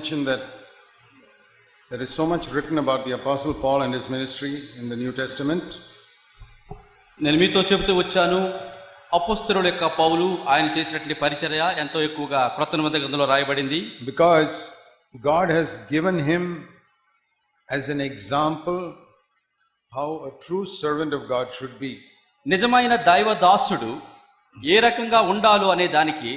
mention that there is so much written about the Apostle Paul and his ministry in the New Testament. నేను మీతో చెబుతూ వచ్చాను, అపోస్తలుల యొక్క పౌలు ఆయన చేసినటువంటి పరిచర్య ఎంతో ఎక్కువగా క్రొత్త నిబంధన గ్రంథంలో రాయబడింది. Because God has given him as an example how a true servant of God should be. నిజమైన దైవ దాసుడు ఏ రకంగా ఉండాలో అనే దానికి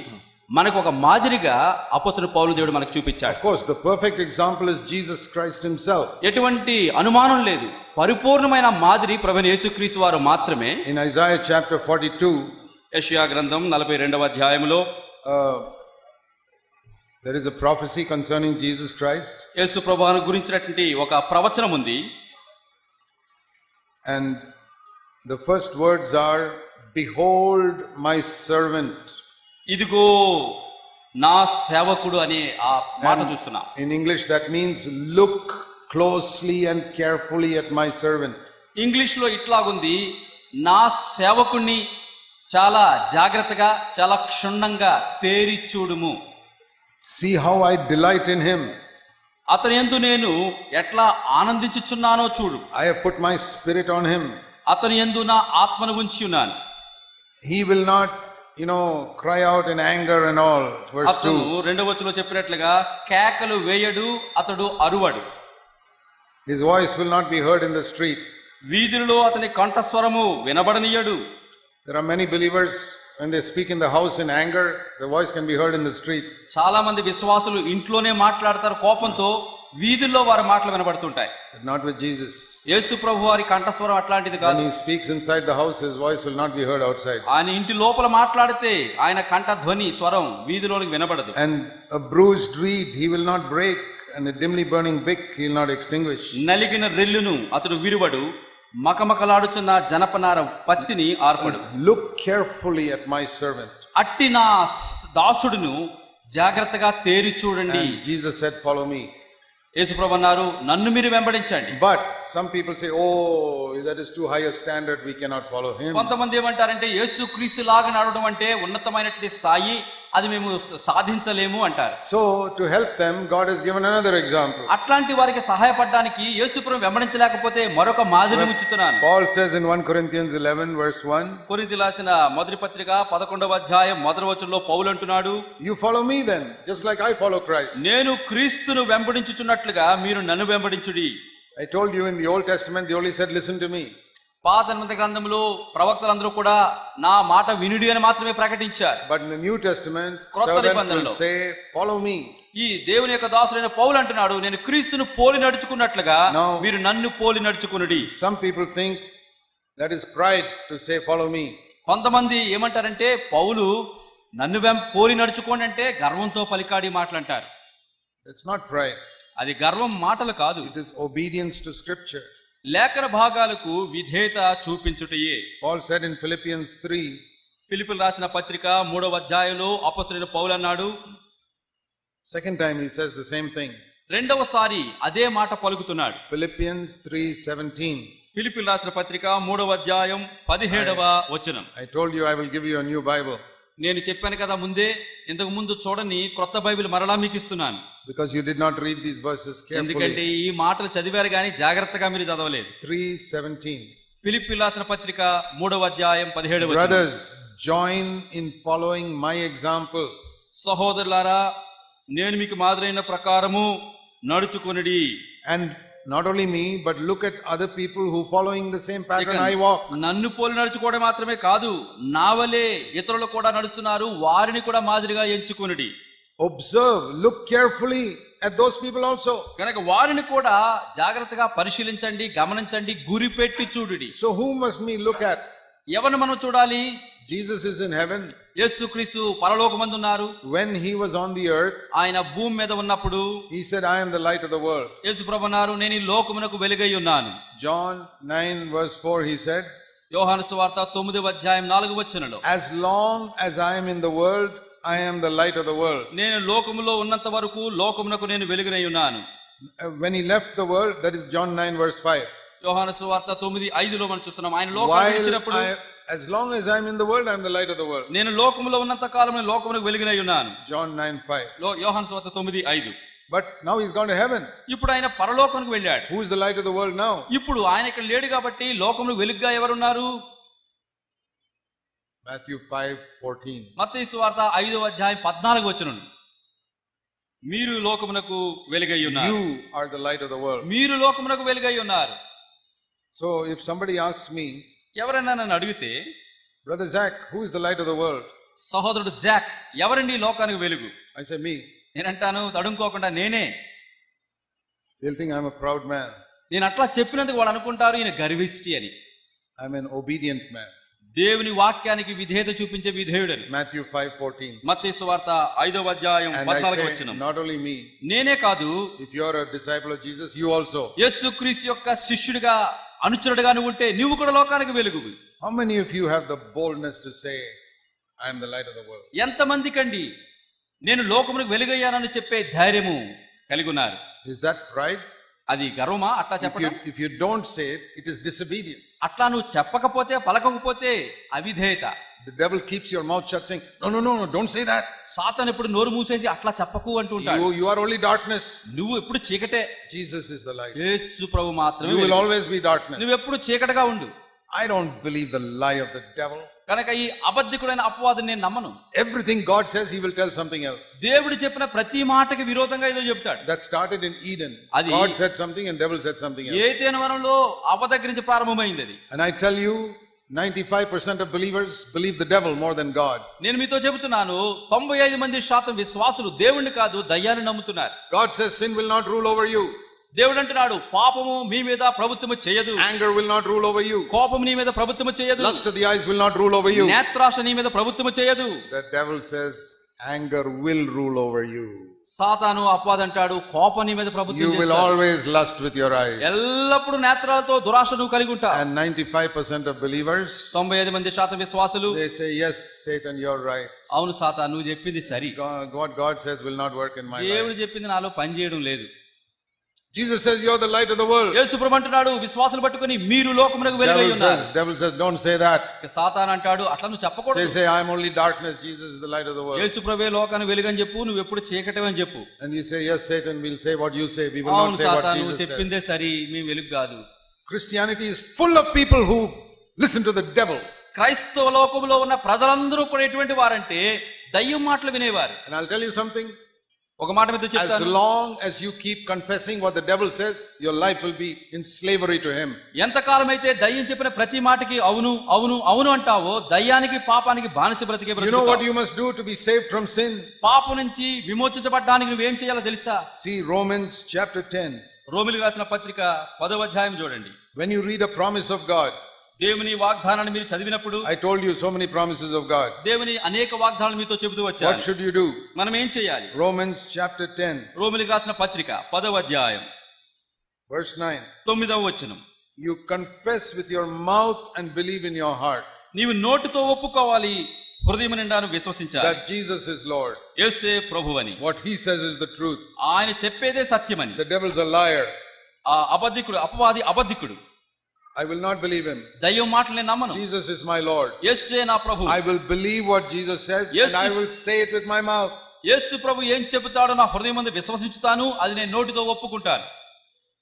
మనకు ఒక మాదిరిగా అపోస్తలుడు పౌలు దేవుడు మనకు చూపించాడు. Of course, the perfect example is Jesus Christ himself. ఎటువంటి అనుమానం లేదు, పరిపూర్ణమైన మాదిరి ప్రభువైన యేసుక్రీస్తు వారు మాత్రమే. In Isaiah chapter 42, యెషయా గ్రంథం 42వ అధ్యాయములో there is a prophecy concerning Jesus Christ. యేసు ప్రభువును గురించినటువంటి ఒక ప్రవచనం ఉంది. And the first words are, behold my servant. ఇదిగో నా సేవకుడు అనే ఆ మాట చూస్తున్నాం. In English that means look closely and carefully at my servant. English లో ఇట్లాగుంది, నా సేవకుణ్ణి చాలా జాగ్రత్తగా చాలా క్షుణ్ణంగా తేరి చూడుము. See how I delight in him. అతని యందు నేను ఎట్లా ఆనందించుచున్నానో చూడు. I have put my spirit on him. అతని యందు నా ఆత్మను ఉంచి ఉన్నాను. He will not, cry out in anger and all. Verse 2. అతను రెండవ వచనంలో చెప్పినట్లుగా కేకలు వేయడు, అతడు అరువడు. His voice will not be heard in the street. వీధులలో అతని కంఠస్వరము వినబడనీయడు. There are many believers, when they speak in the house in anger, the voice can be heard in the street. చాలా మంది విశ్వాసులు ఇంట్లోనే మాట్లాడతారు కోపంతో, వీధుల్లో వారి మాటలు వినబడుతుంటాయి. But not with Jesus. యేసు ప్రభు వారి కంఠస్వరం అట్లాంటిది కాదు. When he speaks inside the house, his voice will not be heard outside. ఆయన ఇంటి లోపల మాట్లాడితే ఆయన కంఠ ధ్వని స్వరం వీధిలోనికి వినబడదు. And a bruised reed he will not break, and a dimly burning wick he will not extinguish. నలిగిన రెల్లును అతడు విరువడు, మకమకలాడుచున్న జనపనార పత్తిని ఆర్పడు. Look carefully at my servant. అట్టి నా దాసుడును జాగ్రత్తగా తేరి చూడండి. And Jesus said, follow me. యేసుప్రభు అన్నారు, నన్ను మీరు వెంబడించండి. But some people say, oh, that is too high a standard, we cannot follow him. కొంతమంది ఏమంటారంటే యేసుక్రీస్తు లాగా నడవడం అంటే ఉన్నతమైనటువంటి స్థాయి, అది మేము సాధించలేము అంటారు. So to help them, God has given another example. అట్లాంటి వారికి సహాయపడడానికి యేసుప్రభు వెంబడించలేకపోతే మరొక మాదిరిని ఉంచుతున్నాను. Paul says in 1 Corinthians 11 verse 1, కొరింథీయులకు రాసిన మొదటి పత్రిక 11వ అధ్యాయం మొదటి వచనంలో పౌలు అంటున్నాడు, you follow me then, just like I follow Christ. నేను క్రీస్తును వెంబడించుచున్నట్లుగా మీరు నన్ను వెంబడించుడి. I told you in the Old Testament they only said listen to me. పాత నిబంధన గ్రంథంలో ప్రవక్తలందరూ కూడా నా మాట వినుడి అని మాత్రమే ప్రకటించారు. But in the New Testament, క్రొత్త servant నిబంధనలో will say, follow me. ఈ దేవుని యొక్క దాసుడైన పౌలు అంటున్నాడు, నేను క్రీస్తును పోలి నడుచుకున్నట్లుగా మీరు నన్ను పోలి నడుచుకునుడి. Some people think that is pride to say follow me. కొంతమంది ఏమంటారంటే పౌలు నన్ను పోలి నడుచుకోండి అంటే గర్వంతో పలికాడి మాటలు అంటారు. It's not pride. అది గర్వం మాటలు కాదు, It is obedience to scripture. లేఖన భాగాలకు విధేయత చూపించుటయే. Paul said in Philippians 3, ఫిలిప్పీయులకు రాసిన పత్రిక 3వ అధ్యాయంలో అపోస్తలుడైన పౌలు అన్నాడు, second time he says the same thing. రెండవసారి అదే మాట పలుకుతున్నాడు. Philippians 3:17. ఫిలిప్పీయులకు రాసిన పత్రిక 3వ అధ్యాయం 17వ వచనం. I told you I will give you a new Bible. నేను చెప్పాను కదా ముందే, ఇంతకు ముందు చూడని క్రొత్త బైబిల్ మరలా మీకు ఇస్తున్నాను. Because you did not read these verses ఎందుకంటే carefully. ఈ మాటలు చదివారు కానీ జాగ్రత్తగా మీరు చదవలేదు. 3:17. ఫిలిప్పీయులకు రాసిన పత్రిక 3వ అధ్యాయం 17వ వచనం. Brothers, join in following my example. సహోదరులారా, నేను మీకు మాదిరైన ప్రకారము నడుచుకొనుడి. And not only me, but look at other people who following the same pattern I walk. నన్ను పోలి నడుచుకోవడం మాత్రమే కాదు, నా వలే ఇతరులు కూడా నడుస్తున్నారు, వారిని కూడా మాదిరిగా ఎంచుకొనుడి. Observe, look carefully at those people also. కనుక వారిని కూడా జాగ్రత్తగా పరిశీలించండి, గమనించండి, గురిపెట్టి చూడుడి. So who must we look at? ఎవరిని మనం చూడాలి? Jesus is in heaven. యేసుక్రీస్తు పరలోకమందు ఉన్నారు. When he was on the earth, ఆయన భూమి మీద ఉన్నప్పుడు he said, I am the light of the world. యేసు ప్రభువు అన్నారు, నేను ఈ లోకమునకు వెలుగై ఉన్నాను. John 9 verse 4 he said, యోహాను సువార్త 9వ అధ్యాయం 4వ వచనంలో, as long as I am in the world, I am the light of the world. నేను లోకములో ఉన్నంత వరకు లోకమునకు నేను వెలుగునై ఉన్నాను. When he left the world, that is John 9 verse 5. యోహాను సువార్త 9:5లో మనం చూస్తున్నాం, ఆయన లోకానికి వచ్చినప్పుడు, as long as I am in the world, I am the light of the world. నేను లోకములో ఉన్నంత కాలం నేను లోకమునకు వెలుగునై ఉన్నాను. John 9:5. యోహాను సువార్త 9:5. But now he's gone to heaven. ఇప్పుడు ఆయన పరలోకానికి వెళ్ళాడు. Who is the light of the world now? ఇప్పుడు ఆయన ఇక్కడ లేడు కాబట్టి లోకమును వెలుగుగా ఎవరున్నారు? Matthew 5:14. మత్తయి సువార్త 5వ అధ్యాయం 14వ వచనం. మీరు లోకమునకు వెలుగై ఉన్నారు. You are the light of the world. మీరు లోకమునకు వెలుగై ఉన్నారు. So if somebody asks me, ఎవరైనా నన్ను అడిగితే, Brother Zach, who is the light of the world? సహోదరుడు జాక్ ఎవరండి లోకానికి వెలుగు? I say me. నేనంటాను తడుముకోకుండా నేనే. They'll think I'm a proud man. నేను అట్లా చెప్పినందుకు వాళ్ళు అనుకుంటారు ఈయన గర్విష్టి అని. I'm an obedient man. దేవుని వాక్యానికి విధేయత చూపించే విధేయుడని. Matthew 5:14. మత్తయి సువార్త 5వ అధ్యాయం And I 14వ say, వచనం. not only me. నేనే కాదు, If you are a disciple of Jesus, you also. యేసుక్రీస్తు యొక్క శిష్యుడిగా అనుచరుడుగా నువ్వు ఉంటే నువ్వు కూడా లోకానికి వెలుగు. How many of you have the boldness to say, I am the light of the world? ఎంతమందికండి నేను లోకమునకు వెలుగయ్యానని చెప్పే ధైర్యము కలిగి ఉన్నారు? Is that pride? అది గర్వమా అట్లా చెప్పడం? If you don't say it, it is disobedience. అట్లా నువ్వు చెప్పకపోతే పలకకపోతే అవిధేయత. The devil keeps your mouth shut saying, no, don't say that. సాతాను ఎప్పుడు నోరు మూసేసి అట్లా చెప్పకు అంటూ ఉంటాడు. You are only darkness. నువ్వు ఎప్పుడు చీకటే. Jesus is the light. యేసు ప్రభు మాత్రమే You will వెలుగు. always be darkness. నువ్వు ఎప్పుడు చీకటిగా ఉండు. I don't believe the lie of the devil. కనుక ఈ అబద్ధికుడైన అపవాదిని నేను నమ్మను. Everything God says, he will tell something else. దేవుడు చెప్పిన ప్రతి మాటకి విరోధంగా ఏదో చెప్తాడు. That started in Eden. అది God said something and devil said something else. ఏదెను వనంలో అబద్ధం నుంచి ప్రారంభమైంది అది. And I tell you, 95% of believers believe the devil more than God. నేను మీతో చెబుతున్నాను 95% విశ్వాసులు దేవుణ్ణి కాదు దయ్యాన్ని నమ్ముతున్నారు. God says sin will not rule over you. దేవుడు అంటున్నాడు పాపము మీ మీద ప్రభుత్వము చేయదు. Anger will not rule over you. కోపము నీ మీద ప్రభుత్వము చేయదు. Lust of the eyes will not rule over you. నేత్రాశ నీ మీద ప్రభుత్వము చేయదు. The devil says anger will rule over you. సాతాను అపవాది అంటాడు కోపం నీ మీద ప్రభుత్వం You will చేస్తాడు. always lust with your eyes. ఎల్లప్పుడు నేత్రాలతో దురాశ నువ్వు కలిగి ఉంటావు. And 95% of believers, 95% విశ్వాసులు they say, yes, Satan, you're right. అవును సాతాను నువ్వు చెప్పింది సరి. What God says will not work in my life. దేవుడు చెప్పింది నాలో పని చేయడం లేదు. Jesus says, you're the light of the world. యేసు ప్రభు అంటున్నాడు విశ్వాసులు పట్టుకొని మీరు లోకమునకు వెలుగై ఉన్నారు. Devil says, don't say that. సాతాను అంటాడు అట్లా నువ్వు చెప్పకూడదు. Say, I'm only darkness. Jesus is the light of the world. యేసు ప్రభువే లోకానికి వెలుగని చెప్పు, నువ్వు ఎప్పుడు చీకటి అని చెప్పు. And you say, yes, Satan, we'll say what you say. We will not say what సాతాను Jesus says. చెప్పిందే సరి, మేము వెలుగు కాదు. Christianity is full of people who listen to the devil. క్రైస్తవ లోకంలో ఉన్న ప్రజలందరూ కూడా ఎటువంటి వారంటే దయ్యం మాటలు వినేవారు. And I'll tell you something. ఒక మాట మీద చెప్తాను. As long as you keep confessing what the devil says, your life will be in slavery to him. ఎంతకాలం అయితే దయ్యం చెప్పిన ప్రతి మాటకి అవును అవును అవును అంటావో దయ్యానికి పాపానికి బానిస బ్రతికే బ్రతుకుతావు. You know what you must do to be saved from sin? పాపం నుంచి విమోచించబడడానికి నువ్వేం చేయాలో తెలుసా? See Romans chapter 10. రోమిలికి రాసిన పత్రిక 10వ అధ్యాయం చూడండి. When you read a promise of God, దేవుని వాగ్దానాన్ని మీరు చదివినప్పుడు, I told you so many promises of God. దేవుని అనేక వాగ్దానాలు మీతో చెబుతూ వచ్చాను. What should you do? మనం ఏం చేయాలి? Romans chapter 10. రోమిలికి రాసిన పత్రిక 10వ అధ్యాయం verse 9. 9వ వచనం. You confess with your mouth and believe in your heart నీవు నోటితో ఒప్పుకోవాలి, హృదయం నిండాను విశ్వసించాలి that Jesus is Lord. యేసే ప్రభువని. What he says is the truth. ఆయన చెప్పేదే సత్యమని. The devil's a liar. ఆ అబద్ధికుడు అపవాది అబద్ధికుడు. I will not believe him. దయ్యం మాటలు నేను నమ్మను. Jesus is my Lord. యేసే నా ప్రభు. I will believe what Jesus says and I will say it with my mouth. యేసు ప్రభు ఏం చెబుతాడో నా హృదయమందు విశ్వసించుతాను, అది నేను నోటితో ఒప్పుకుంటాను.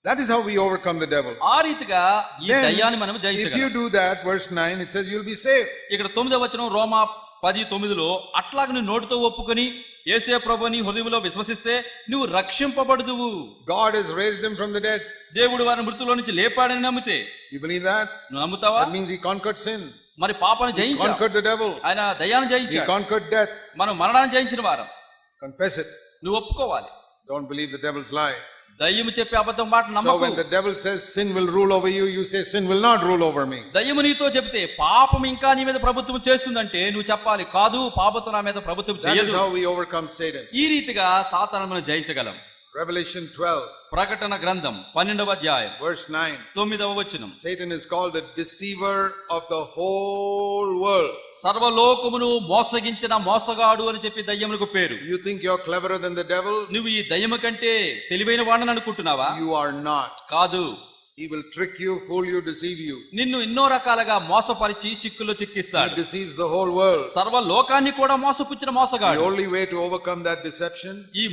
That is how we overcome the devil. ఆ రీతిగా ఈ దయ్యాన్ని మనం If you జయించగలం. do that, verse 9, it says you'll be saved. ఇక్కడ 9వ వచనం రోమా 10:9లో అట్లాగ నువ్వు నోటితో ఒప్పుకొని యేసే ప్రభుని హృదయంలో విశ్వసిస్తే నువ్వు రక్షింపబడుదువు. God has raised him from the dead. దేవుడు వారిని మృతుల్లో నుంచి లేపాడని నమ్మితే, You believe that? నువ్వు నమ్ముతావా? That means he conquered sin. మరి పాపాన్ని He జయించాడు, conquered the devil. ఆయన దయ్యాన్ని He జయించాడు, conquered death. మనం మరణాన్ని జయించిన వారం. Confess it. నువ్వు ఒప్పుకోవాలి. Don't believe the devil's lie. దయ్యము చెప్పే అబద్ధం మాట So నమ్మకు. when the devil says sin will rule over you, you say sin will not rule over me. దయ్యము నీతో చెప్తే పాపం ఇంకా నీ మీద ప్రభుత్వం చేస్తుందంటే నువ్వు చెప్పాలి కాదు, పాపం నా మీద ప్రభుత్వం That is చేయదు. how we overcome Satan. ఈ రీతిగా సాతానును మనం జయించగలం. Revelation 12, ప్రకటన గ్రంథం 12వ అధ్యాయం verse 9. 9వ వచనం. Satan is called the deceiver of the whole world. సర్వలోకమును మోసగించిన మోసగాడు అని చెప్పి దయ్యమునకు పేరు. You think you're cleverer than the devil? నువ్వు ఈ దయ్యము కంటే తెలివైన వాడని అనుకుంటున్నావా? You are not. కాదు. He will trick you, fool you, deceive you. నిన్ను ఎన్నో రకాలుగా మోసపరిచి చిక్కుల్లో He చిక్కిస్తాడు. deceives the whole world. సర్వ లోకాన్ని కూడా మోసపుచ్చిన The మోసగాడు. only way to overcome that deception ఈ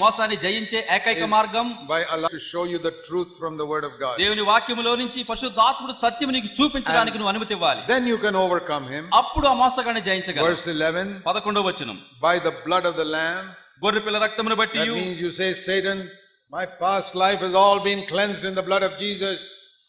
మోసాన్ని జయించే ఏకైక మార్గం by allowing to show you the truth from the word of God. దేవుని వాక్యములో నుంచి పరిశుద్ధాత్ముడు సత్యము నీకు చూపించడానికి నువ్వు అనుమతి ఇవ్వాలి. Then you can overcome him. అప్పుడు ఆ మోసగాన్ని జయించగలవు. Verse 11. 11వ వచనం. By the blood of the Lamb. గొర్రె పిల్ల రక్తమును బట్టి. That means you say, Satan, my past life has all been cleansed in the blood of Jesus.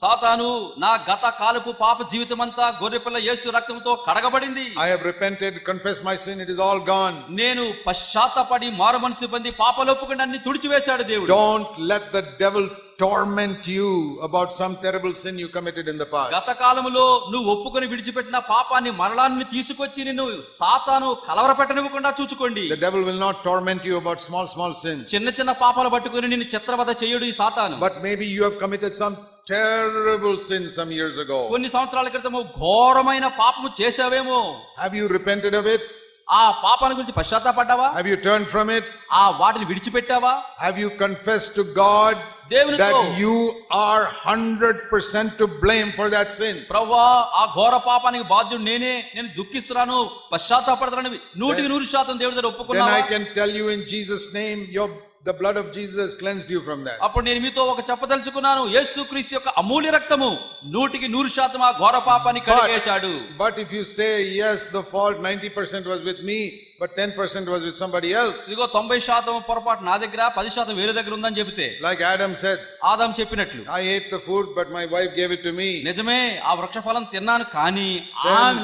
సాతాను నా గత కాలపు పాప జీవితమంతా గొర్రెపిల్ల యేసు రక్తంతో కడగబడింది. I have repented, confessed my sin, it is all gone. నేను పశ్చాత్తాపడి మారుమనసు పొంది పాపాలు ఒప్పుకొని అన్ని తుడిచివేశాడు దేవుడు. Don't let the devil torment you about some terrible sin you committed in the past. గత కాలములో నువ్వు ఒప్పుకొని విడిచిపెట్టిన పాపాన్ని మరణాన్ని తీసుకొచ్చి నిన్ను సాతాను కలవరపెట్టనివ్వకుండా చూచుకోండి. The devil will not torment you about small sins. చిన్న చిన్న పాపాలు పట్టుకొని నిన్ను చిత్రవద చేయడు ఈ సాతాను. But maybe you have committed some terrible sin some years ago. కొన్ని సంవత్సరాల క్రితము ఘోరమైన పాపము చేసావేమో. Have you repented of it? ఆ పాపాల గురించి పశ్చాత్తాపడ్డావా? Have you turned from it? ఆ వాటిని విడిచిపెట్టావా? Have you confessed to God that you are 100% to blame for that sin? ప్రభువా ఆ ఘోర పాపానికి బాధ్యుడు నేను దుఃఖిస్తున్నాను పశ్చాత్తాపడుతున్నాను 100% దేవుడి దగ్గర ఒప్పుకున్నావా? Then I can tell you in Jesus name the blood of Jesus cleansed you from that. అప్పుడు నేను మీతో ఒక చెప్పదలుచుకున్నాను యేసుక్రీస్తు యొక్క అమూల్య రక్తము 100% ఆ ఘోర పాపాన్ని కడిగేశాడు. But if you say yes, the fault 90% was with me, but 10% was with somebody else. ఇదిగో 90% పొరపాటు నా దగ్గర 10% వేరే దగ్గర ఉందని చెబితే, like Adam said, ఆదాము చెప్పినట్లు, I ate the food but my wife gave it to me. నిజమే ఆ వృక్షఫలం తిన్నాను కానీ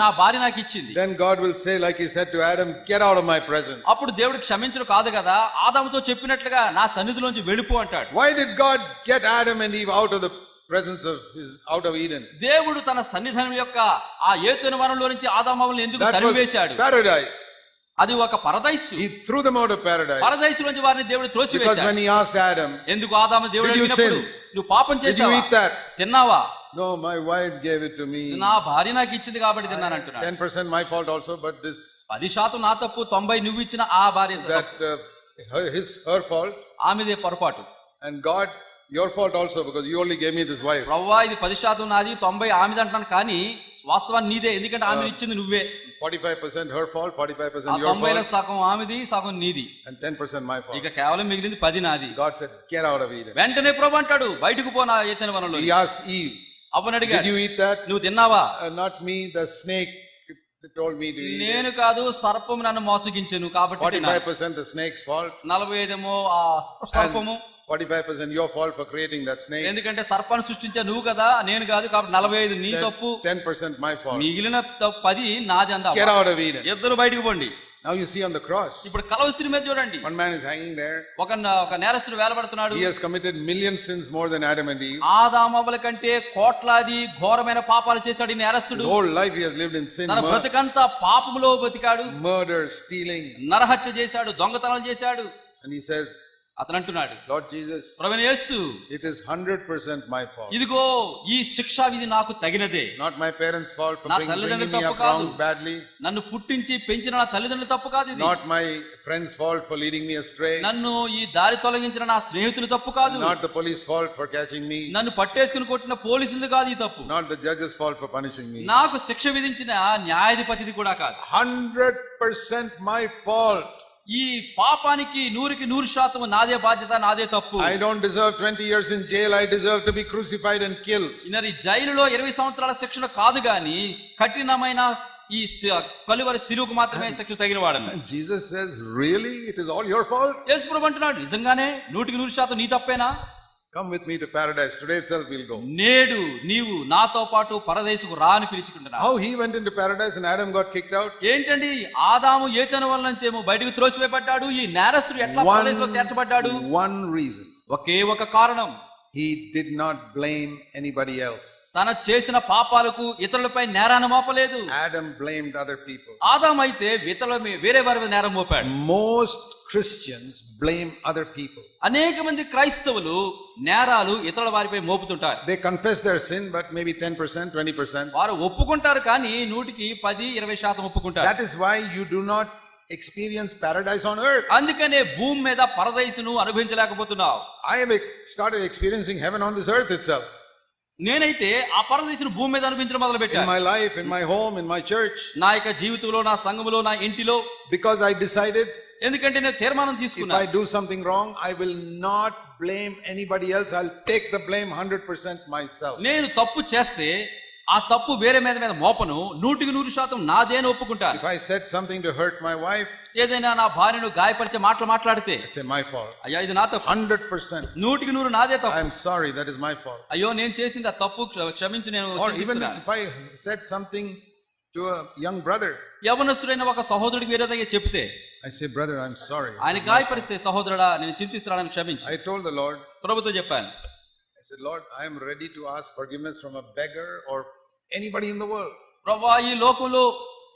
నా భార్య నాకు ఇచ్చింది. Then God will say, like he said to Adam, get out of my presence. అప్పుడు దేవుడు క్షమించడు కాదు కదా, ఆదాముతో చెప్పినట్లుగా నా సన్నిధిలోంచి వెళ్ళిపో అంటాడు. Why did God get Adam and Eve out of Eden? దేవుడు తన సన్నిధానం యొక్క ఆ ఏదెను వనంలో నుంచి ఆదాము అవ్వలను ఎందుకు తరిమివేశాడు? Paradise. అది ఒక పరదైసు. He threw them out of paradise. పరదైసు నుంచి వారిని దేవుడు త్రోసివేశాడు. Because when he asked Adam, ఎందుకు ఆదాము దేవుడు అడిగినప్పుడు నువ్వు పాపం చేసావా? Did you eat that? తిన్నావా? No, my wife gave it to me. నా భార్య నాకు ఇచ్చింది కాబట్టి తిన్నాను అంటున్నాడు. 10% my fault also, but this 10% నా తప్పు, 90 నువ్వు ఇచ్చిన ఆ భార్య her fault. ఆమెదే పొరపాటు. And God, your fault also, because you only gave me this wife. ప్రభువా ఇది 10% నాది, 90 ఆమెది అంటున్నాను కానీ వాస్తవాన్ని నీదే, ఎందుకంటే ఆమె ఇచ్చింది నువ్వే. 45% her fault, 45% your fault. 90లో సగం ఆమెది, సగం నీది. And 10% my fault. ఇక కేవలం మిగిలింది 10 నాది. God said, get out of Eden. వెంటనే ప్రభు అంటాడు బయటకు పో నా ఏదెను వనంలో. He asked Eve, అవ్వను అడిగాడు, did you eat that? నువ్వు తిన్నావా? Not me, the snake told me to eat. నేను కాదు, సర్పము నన్ను మోసగించెను కాబట్టి తిన్నాను. 45% the snake's fault. 45 ఆ సర్పము, 45% your fault for creating that snake. ఎందుకంటే సర్పాన్ని సృష్టించా నువ్వు కదా, నేను కాదు, కాబట్టి 45 నీ తప్పు, 10% my fault. మిగిలిన 10 నాది అందా. Get out of Eden. ఇద్దరు బయటకు పోండి. Now you see on the cross, ఇప్పుడు కలవస్త్రి మీద చూడండి, one man is hanging there. ఒక నేరస్తుడు వేలబడుతున్నాడు. He has committed million sins more than Adam and Eve. ఆదామవ్వల కంటే కోట్లాది ఘోరమైన పాపాలు చేశాడు ఈ నేరస్తుడు. His whole life he has lived in sin. తన బ్రతుకంతా పాపములో బతికాడు. Murder, stealing, నరహత్య చేశాడు, దొంగతనం చేశాడు. and he says, అతను అంటున్నాడు, Lord Jesus, ప్రభువైన యేసు, it is 100% my fault. ఇదిగో ఈ శిక్షా విధి నాకు తగినదే. Not my parents' fault for నా bringing తల్లిదండ్రుల me తప్పు up కాదు, wrong badly. నన్ను పుట్టించి పెంచిన నా తల్లిదండ్రుల తప్పు కాదు ఇది. Not my friends' fault for leading me astray. నన్ను ఈ దారి తొలగించిన నా స్నేహితుల తప్పు కాదు. Not the police fault for catching me. నన్ను పట్టేసుకుని కొట్టిన పోలీసులు కాదు ఈ తప్పు. Not the judge's fault for punishing me. నాకు శిక్ష విధించిన న్యాయాధిపతిది కూడా కాదు. 100% my fault. ఈ పాపానికి 100% నాదే బాధ్యత, నాదే తప్పు. I don't deserve 20 years in jail. I deserve to be crucified and killed. మరి జైలులో 20 సంవత్సరాల శిక్షణ కాదు గాని కఠినమైన ఈ కలువరి శిలువకు మాత్రమే శిక్ష తగిన వాడను. Jesus says, really? It is all your fault? యేసు ప్రభు అంటున్నాడు, నిజంగానే 100% నీ తప్పేనా? Come with me to paradise. Today itself we'll go. నేడు నీవు నాతో పాటు పరదేశుకు రా అని పిలుచుకుంటున్నాడు. How he went into paradise and Adam got kicked out? ఏంటండి ఆదాము ఏతను వల్ల నుంచేమో బయటకు త్రోసివేయబడ్డాడు, ఈ నేరస్తుడు ఎట్లా పరదేశంలో చేర్చబడ్డాడు? One reason. ఒకే ఒక కారణం, he did not blame anybody else. తన చేసిన పాపాలకు ఇతరులపై నేరాన్ని మోపలేదు. Adam blamed other people. ఆదాము అయితే వేరే వారి మీద నేరం Mopadu. Most Christians blame other people. అనేక మంది క్రైస్తవులు నేరాలు ఇతరుల వారిపై మోపుతుంటారు. They confess their sin, but maybe 10%, 20%. వారు ఒప్పుకుంటారు కానీ 10-20% ఒప్పుకుంటారు. That is why you do not experience paradise on earth. అందుకనే భూమి మీద పరదైసును అనుభవించలేకపోతున్నావు. I have started experiencing heaven on this earth itself. నేనైతే ఆ పరదేశుని భూమి మీద అనిపించడం మొదలు In పెట్టాను. my life, in my home, in my church. నా యొక్క జీవితంలో, నా సంఘములో, నా ఇంటిలో. Because I decided ఎందుకంటే నేను తీర్మానం if తీసుకున్నా, I do something wrong, I will not blame anybody else. I'll take the blame 100% myself. నేను తప్పు చేస్తే ఆ తప్పు వేరే మీద మోపను, 100% నాదే అని ఒప్పుకుంటాను. If I said something to hurt my wife, ఏదైనా నా భార్యను గాయపరిచే మాటలు మాట్లాడితే, it's my fault. అయ్యా ఇది నా తప్పు, 100%. 100% నాదే తప్పు. I'm sorry, that is my fault. అయ్యో నేను చేసింది ఆ తప్పు, క్షమించు, నేను Or even చింతిస్తున్నాను. if I said something to a young brother, యవనస్తుడైన ఒక సహోదరుడికి వేరేదయ్యే చెప్తే, I say, brother, I'm sorry. ఆయన గాయపరిస్తే, సహోదరుడా నేను చింతిస్తున్నానని క్షమించు. I told the Lord, ప్రభుతో చెప్పాను, I said, Lord, I am ready to ask forgiveness from a beggar or anybody in the world. ప్రభువా, ఈ లోకంలో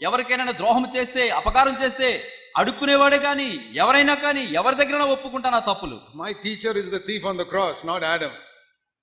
ఎవరికైనా ద్రోహం చేస్తే, అపకారం చేస్తే అడుక్కునేవాడే కానీ, ఎవరైనా కానీ, ఎవరి దగ్గర ఒప్పుకుంటా నా తప్పులు. My teacher is the thief on the cross, not Adam.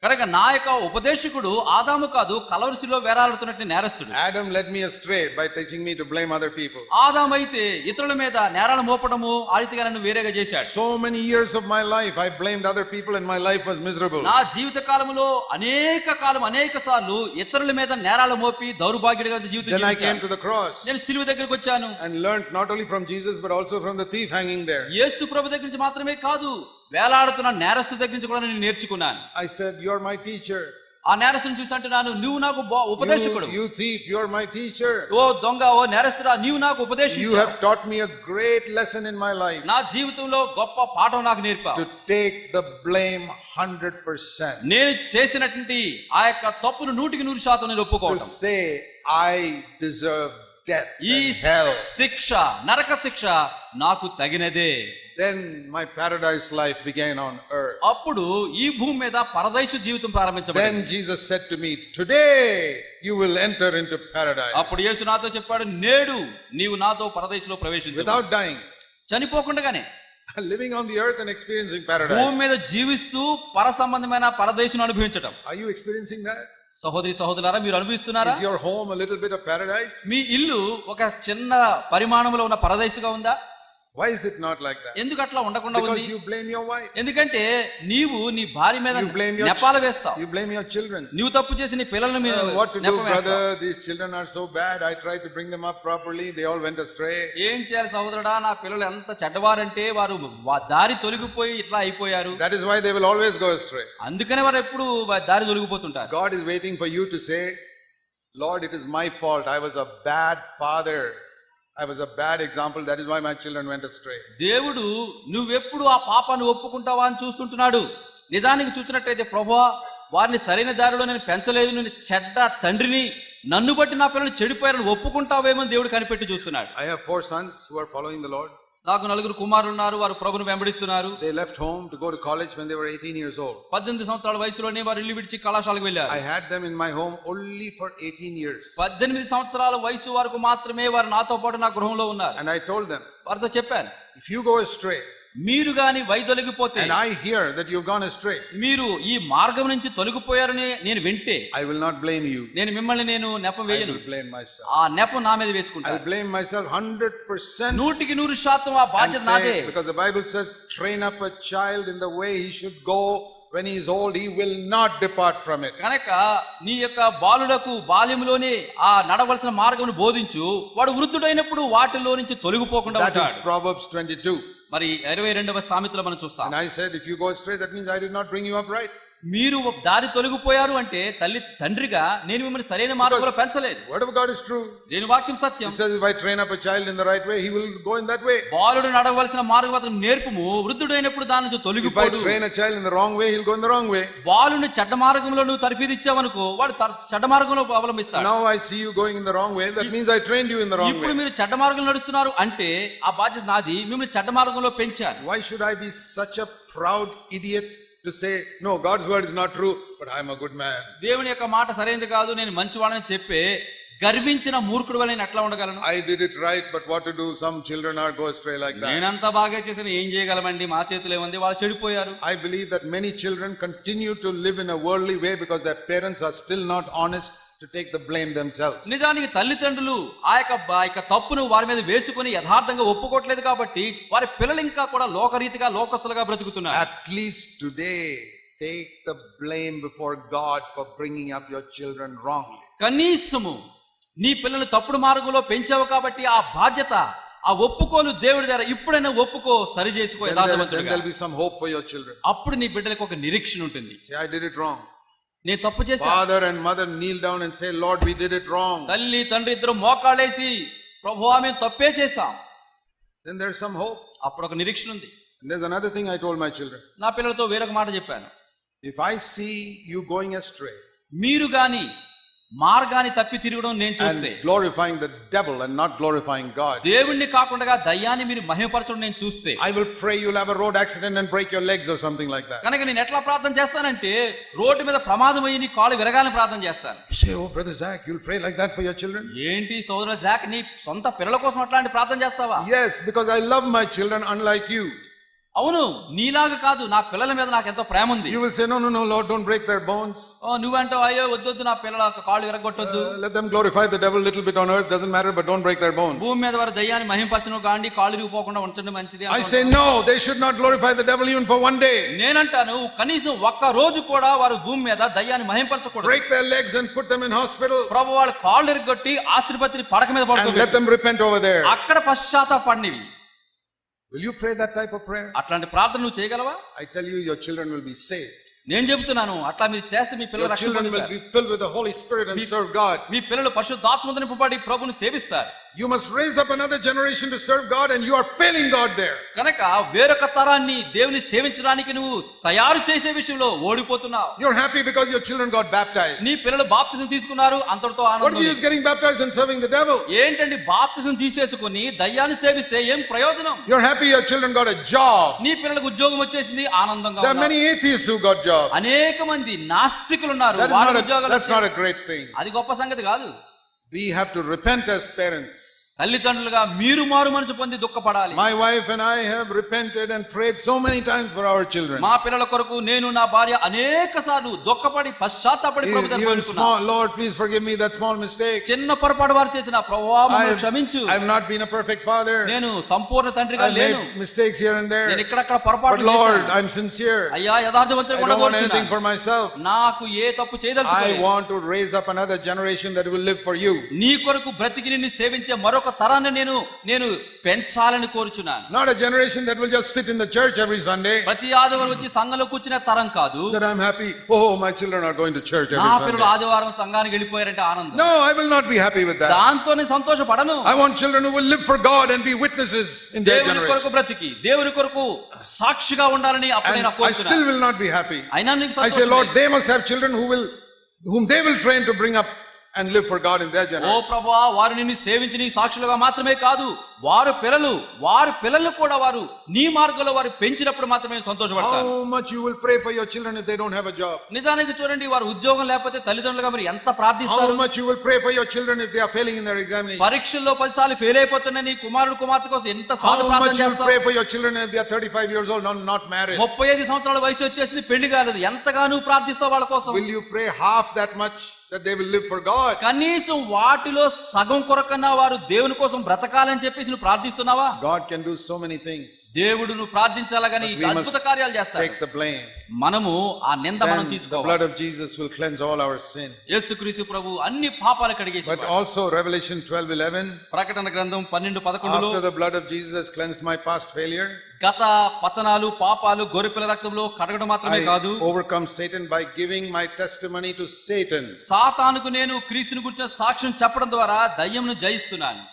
కనుక నా యొక్క ఉపదేశకుడు ఆదాము కాదు, కలవరిశిలో వేలాడుతున్నట్టు నేరస్తుడు. Adam led me astray by teaching me to blame other people. ఆదాము అయితే ఇతరుల మీద నేరాలు మోపడము, ఆ రీతిగా నన్ను వేరేగా చేశాడు. So many years of my life I blamed other people and my life was miserable. నా జీవిత కాలంలో అనేక సార్లు ఇతరుల మీద నేరాలు మోపి దౌర్భాగ్యుడిగా జీవితం Then I came జీవించాను. to the cross నేను సిలువ దగ్గరికి వచ్చాను. and learned not only from Jesus but also from the thief hanging there. యేసు ప్రభు దగ్గర నుంచి మాత్రమే కాదు, వేలాడుతున్న నేరస్తు దగ్గర నుంచి కూడా నేను నేర్చుకున్నాను. I said, you're my teacher. ఆ నేరస్తుని చూసి అంటున్నాను, నువ్వు నాకు ఉపదేశకుడు. You thief, you're my teacher. ఓ దొంగ, ఓ నేరస్తుడా, నీవు నాకు You ఉపదేశించావు. have taught me a great lesson in my life. నా జీవితంలో గొప్ప పాఠం నాకు నేర్పావు. To take the blame 100%. నేను చేసినటువంటి ఆ యొక్క తప్పును 100% నేను To ఒప్పుకోవడం. say I deserve death ఈ and hell. శిక్ష, నరక శిక్ష నాకు తగినదే. Then my paradise life began on earth. అప్పుడు ఈ భూమి మీద పరదైసు జీవితం ప్రారంభించబడింది. Then Jesus said to me, today you will enter into paradise. అప్పుడు యేసు నాతో చెప్పాడు, నేడు నీవు నాతో పరదైసులో ప్రవేశించు. Without dying. చనిపోకుండానే, Living on the earth and experiencing భూమి paradise. మీద జీవిస్తూ పర సంబంధమైన పరదైసును అనుభవించటం. Are you experiencing that? సహోదరి సహోదరులారా, మీరు అనుభవిస్తున్నారా? Is your home a little bit of paradise? మీ ఇల్లు ఒక చిన్న పరిమాణంలో ఉన్న పరదైసుగా ఉందా? Why is it not like that? ఎందుకు అట్లా ఉండకుండా ఉంది? Because you blame your wife. ఎందుకంటే నీవు నీ భార్య మీద You blame your నెపాలు వేస్తావు. You blame your children. నీవు తప్పు చేసి నీ పిల్లల మీద What to do, నెపం వేస్తావు. brother? These children are so bad. I tried to bring them up properly. They all went astray. ఏం చేయాలి సహోదరుడా, నా పిల్లలు ఎంత చెడ్డవారంటే వారు దారి తొలగిపోయి ఇట్లా అయిపోయారు. That is why they will always go astray. అందుకనే వారు ఎప్పుడు దారి తొలగిపోతుంటారు. God is waiting for you to say, Lord, it is my fault. I was a bad father. I was a bad example. That is why my children went astray. దేవుడు నువ్వెప్పుడు ఆ పాపాన్ని ఒప్పుకుంటావా అని చూస్తుంటున్నాడు. నిజానికి చూసినట్టయితే, ప్రభువా, వారిని సరైన దారిలో నేను పెంచలేదు, నేను చెడ్డ తండ్రిని, నన్ను బట్టి నా పిల్లలు చెడిపోయారని ఒప్పుకుంటావేమో దేవుడు కనిపెట్టి చూస్తున్నాడు. I have 4 sons who are following the Lord. నాకు 4 కుమారులు ఉన్నారు, వారు ప్రభును వెంబడిస్తున్నారు. They left home to go to college when they were 18 years old. 18 సంవత్సరాల వయసులోనే వారు ఇల్లు విడిచి కళాశాలకు వెళ్ళారు. I had them in my home only for 18 years. 18 సంవత్సరాల వయసు వరకు మాత్రమే వారు నాతో పాటు నా గృహంలో ఉన్నారు. And I told them, వారితో చెప్పాను, if you go astray, మీరు గాని వైదొలిగిపోతే, and I hear that you've gone astray, మీరు ఈ మార్గం నుంచి తొలగిపోయారని నేను వింటే, I will not blame you. నేను మిమ్మల్ని నెపం I వేయను. will blame myself. ఆ నెపం నా మీద I'll వేసుకుంటాను. blame myself 100%. 100% ఆ And బాధ్యత నాదే. say, because the Bible says, train up a child in the way he should go. When he is old, he will not depart from it. కనుక నీ యొక్క బాలులకు బాల్యంలోనే ఆ నడవలసిన మార్గమును బోధించు, వాడు వృద్ధుడైనప్పుడు వాటిలో నుంచి తొలగిపోకుండా That is ఉంటాడు. Proverbs 22. మరి 22వ సామెతలో మనం చూస్తాం. And I said, if you go astray, that means I did not bring you up right. మీరు దారి తొలగిపోయారు అంటే తండ్రిగా నేను మిమ్మల్ని సరైన మార్గంలో పెంచలేదు. Word of God is true. నేను వాక్యం సత్యం. It says, if I train up a child in the right way, he will go in that way. బాలుడు నడవలసిన మార్గం అతను నేర్పుము, వృద్ధుడైనప్పుడు దాని నుంచి If I తొలగిపోడు. train a child in the wrong way, he'll go in the wrong way. బాలుని చెడ్డ మార్గంలో నువ్వు తర్ఫీదిచ్చావనుకో, వాడు చెడ్డ మార్గంలో అవలంబిస్తాడు. Now I see you going in the wrong way. That means I trained you in the wrong ఇప్పుడు way. మీరు చెడ్డ మార్గంలో నడుస్తున్నారు అంటే ఆ బాధ్యత నాది, మిమ్మల్ని చెడ్డ మార్గంలో పెంచాను. Why should I be such a proud idiot to say, no, God's word is not true, but I'm a good man? దేవుని యొక్క మాట సరైనది కాదు, నేను మంచివాడని చెప్పే గర్వించిన మూర్ఖుడు నేను ఎట్లా ఉండగలను? I did it right, but what to do? Some children are go astray like that. నేనంతా బాగా చేసిన ఏం చేయగలమండి, మా చేతిలో ఏముంది, వాళ్ళు చెడిపోయారు. I believe that many children continue to live in a worldly way because their parents are still not honest to take the blame themselves. నిజానికి తల్లిదండ్రులు ఆ యొక్క తప్పును వారి మీద వేసుకుని యథార్థంగా ఒప్పుకోవట్లేదు కాబట్టి వారి పిల్లలు ఇంకా కూడా లోకరీతిగా లోకస్తులుగా బ్రతుకుతున్నారు. At least today take the blame before God for bringing up your children wrongly. కనీసము నీ పిల్లల్ని తప్పుడు మార్గంలో పెంచావు కాబట్టి ఆ బాధ్యత ఆ ఒప్పుకోలు దేవుడి దగ్గర ఇప్పుడైనా ఒప్పుకో, సరి చేసుకో Then యథార్థవంతుడిగా. there'll be some hope for your children. అప్పుడు నీ బిడ్డలకు ఒక నిరీక్షణ ఉంటుంది. Say, I did it wrong. నేను తప్పు చేశాను. Father and mother kneel down and say, Lord, we did it wrong. తల్లి తండ్రి ఇద్దరు మోకాళ్ళేసి ప్రభువా మేము తప్పే చేశాం. Then there's some hope. అప్పుడు ఒక నిరీక్షణ ఉంది. And there's another thing I told my children. నా పిల్లలతో వేరొక మాట చెప్పాను. If I see you going astray మీరు గాని మార్గాన్ని తప్పి తిరగడం నేను చూస్తే, and glorifying the devil and not glorifying God, దేవుణ్ణి కాకుండా దయ్యాన్ని మీరు మహిమపరచడం నేను చూస్తే, I will pray you'll have a road accident and break your legs or something like that. కనుక నేను ఎట్లా ప్రార్థన చేస్తానంటే రోడ్డు మీద ప్రమాదం అయ్యి నీ కాళ్ళు విరగాలని ప్రార్థన చేస్తాను. You say, oh brother Zach, you'll pray like that for your children? ఏంటి సోదర జాక్, నీ సొంత పిల్లల కోసం అట్లాంటి ప్రార్థన చేస్తావా? Yes, because I love my children unlike you. అవును, నీలాగా కాదు, నా పిల్లల మీద నాకు ఎంతో ప్రేమ ఉంది. You will say, no Lord, don't break their bones. నువ్వంటావు అయ్యో వద్దొద్దు, నా పిల్లల కాళ్ళు విరగొట్టొద్దు. Let them glorify the devil a little bit on earth, doesn't matter, but don't break their bones. భూమి మీద వారి దయ్యాన్ని మహిమపరచను గాండి కాళ్ళు విరిగిపోకుండా ఉంచండి మంచిది. I say no, they should not glorify the devil even for one day. నేనంటాను కనీసం ఒక్క రోజు కూడా వారు భూమి మీద దయ్యాన్ని మహిమపరచకూడదు. Break their legs and put them in hospital. ప్రభు వాళ్ళ కాళ్ళు విరగొట్టి ఆస్పత్రి పడక మీద And let పడుతుంది, them repent over there. అక్కడ పశ్చాత్తాపడినవి. Will you pray that type of prayer? అట్లాంటి ప్రార్థన నువ్వు చేయగలవా? I tell you, your children will be saved. నేను చెబుతున్నాను అట్లా మీరు చేస్తే మీ పిల్లలు Your రక్షణ children will పొందుతారు. be filled with the Holy Spirit and serve God. మీ పిల్లలు పరిశుద్ధాత్మతో నింపబడి ప్రభువును సేవిస్తారు. You must raise up another generation to serve God, and you are failing God there. కనుక వేరొక తరాన్ని దేవుని సేవించడానికి నువ్వు తయారు చేసే విషయంలో ఓడిపోతున్నావు. You're happy because your children got baptized. నీ పిల్లలు బాప్తిజం తీసుకున్నారు, అంతటితో What is ఆనందం. the use getting baptized and serving the devil? ఏంటండి బాప్తిజం తీసేసుకుని దయ్యాన్ని సేవిస్తే ఏం ప్రయోజనం? You're happy your children got a job. నీ పిల్లలకు ఉద్యోగం వచ్చేసింది, ఆనందంగా There are ఉన్నారు. many atheists who got jobs. అనేక మంది నాస్తికులు ఉన్నారు, That is వారి not ఉద్యోగాలు that's not a great thing. అది గొప్ప సంగతి కాదు. We have to repent as parents. తల్లిదండ్రులుగా మీరు మారు మనసు పొంది దుఃఖపడాలి. My wife and I have repented and prayed so many times for our children. మా పిల్లల కొరకు నేను నా భార్య అనేకసార్లు దుఃఖపడి పశ్చాత్తాపడి ప్రభు దగ్గర Even వేడుకున్నాం. small, Lord, please forgive me that small mistake. చిన్న పొరపాటు వారు చేసిన ప్రభువా మమ్మల్ని క్షమించు. I have not been a perfect father. నేను సంపూర్ణ తండ్రిగా I లేను, made mistakes here and నేను there. ఇక్కడక్కడ But పొరపాటు Lord, చేశాను. I'm sincere. అయ్యా యథార్థవంతుడు I కూడా don't want anything కోరుచున్నాను. for myself. నాకు ఏ తప్పు I చేయదలుచుకోలేదు. want to raise up another generation that will live for you. నీ కొరకు బ్రతికి నిన్ను సేవించే మరొక తరాన్ని నేను పెంచాలని కోరుచున్నాను. Not a generation that will just sit in the church every Sunday. ప్రతి ఆదివారం వచ్చి సంఘంలో కూర్చునే తరం కాదు. That I'm happy. Oh, my children are going to church every నా పిల్లలు Sunday. ఆదివారం సంఘానికి వెళ్ళిపోయారంటే ఆనందం. No, I will not be happy with that. దాంతోనే సంతోషపడను. I want children who will live for God and be witnesses in their దేవుని generation. కొరకు బ్రతికి దేవుని కొరకు సాక్షిగా ఉండాలని అప్పుడు And నేను I still కోరుచున్నాను. will not be happy. అయినా నీకు I say, సంతోషం Lord, లేదు. they must have children whom they will train to bring up and live for God in their oh generation. ప్రభువా, వారు నిన్ను సేవించి నీ సాక్షులుగా మాత్రమే కాదు, వారి పిల్లలు కూడా వారు నీ మార్గంలో వారు పెంచినప్పుడు మాత్రమే సంతోషపడతారు. How much you will pray for your children if they don't have a job? నిజానికి చూడండి, వారు ఉద్యోగం లేకపోతే తల్లిదండ్రులుగా మరి ఎంత How ప్రార్థిస్తారు. much you will pray for your children if they are failing in their examination? పరీక్షల్లో 10 సార్లు ఫెయిల్ అయిపోతున్న నీ కుమార్తె కోసం ఎంత సార్లు How ప్రార్థన much you will చేస్తావు. pray for your children if they are 35 years old not married? 35 సంవత్సరాల వయసు వచ్చేసింది, పెళ్లి కాలేదు, ఎంతగా నువ్వు ప్రార్థిస్తావు వాళ్ళ కోసం. Will you pray half that much that they will live for God? కనీసం వాటిలో సగం కొరకన్నా వారు దేవుని కోసం బ్రతకాలని చెప్పేసి నువ్వు ప్రార్థిస్తున్నావా? God can do so many things. దేవుడు నువ్వు ప్రార్థించాలా గానీ But we must అద్భుత కార్యాలు చేస్తాడు. Take the blame. మనము ఆ నింద మనం Then the తీసుకోవాలి. blood of Jesus will cleanse all our sin. యేసుక్రీస్తు ప్రభు అన్ని పాపాలు కడిగేసి. But also Revelation 12:11. ప్రకటన గ్రంథం 12:11లో After the blood of Jesus has cleansed my past failure, గత పతనాలు పాపాలు గొర్రెపిల్ల రక్తంలో కడగడం మాత్రమే కాదు, I overcome Satan by giving my testimony to Satan. సాతానుకు నేను క్రీస్తుని గురించిన సాక్ష్యం చెప్పడం ద్వారా దయ్యంను జయిస్తున్నాను.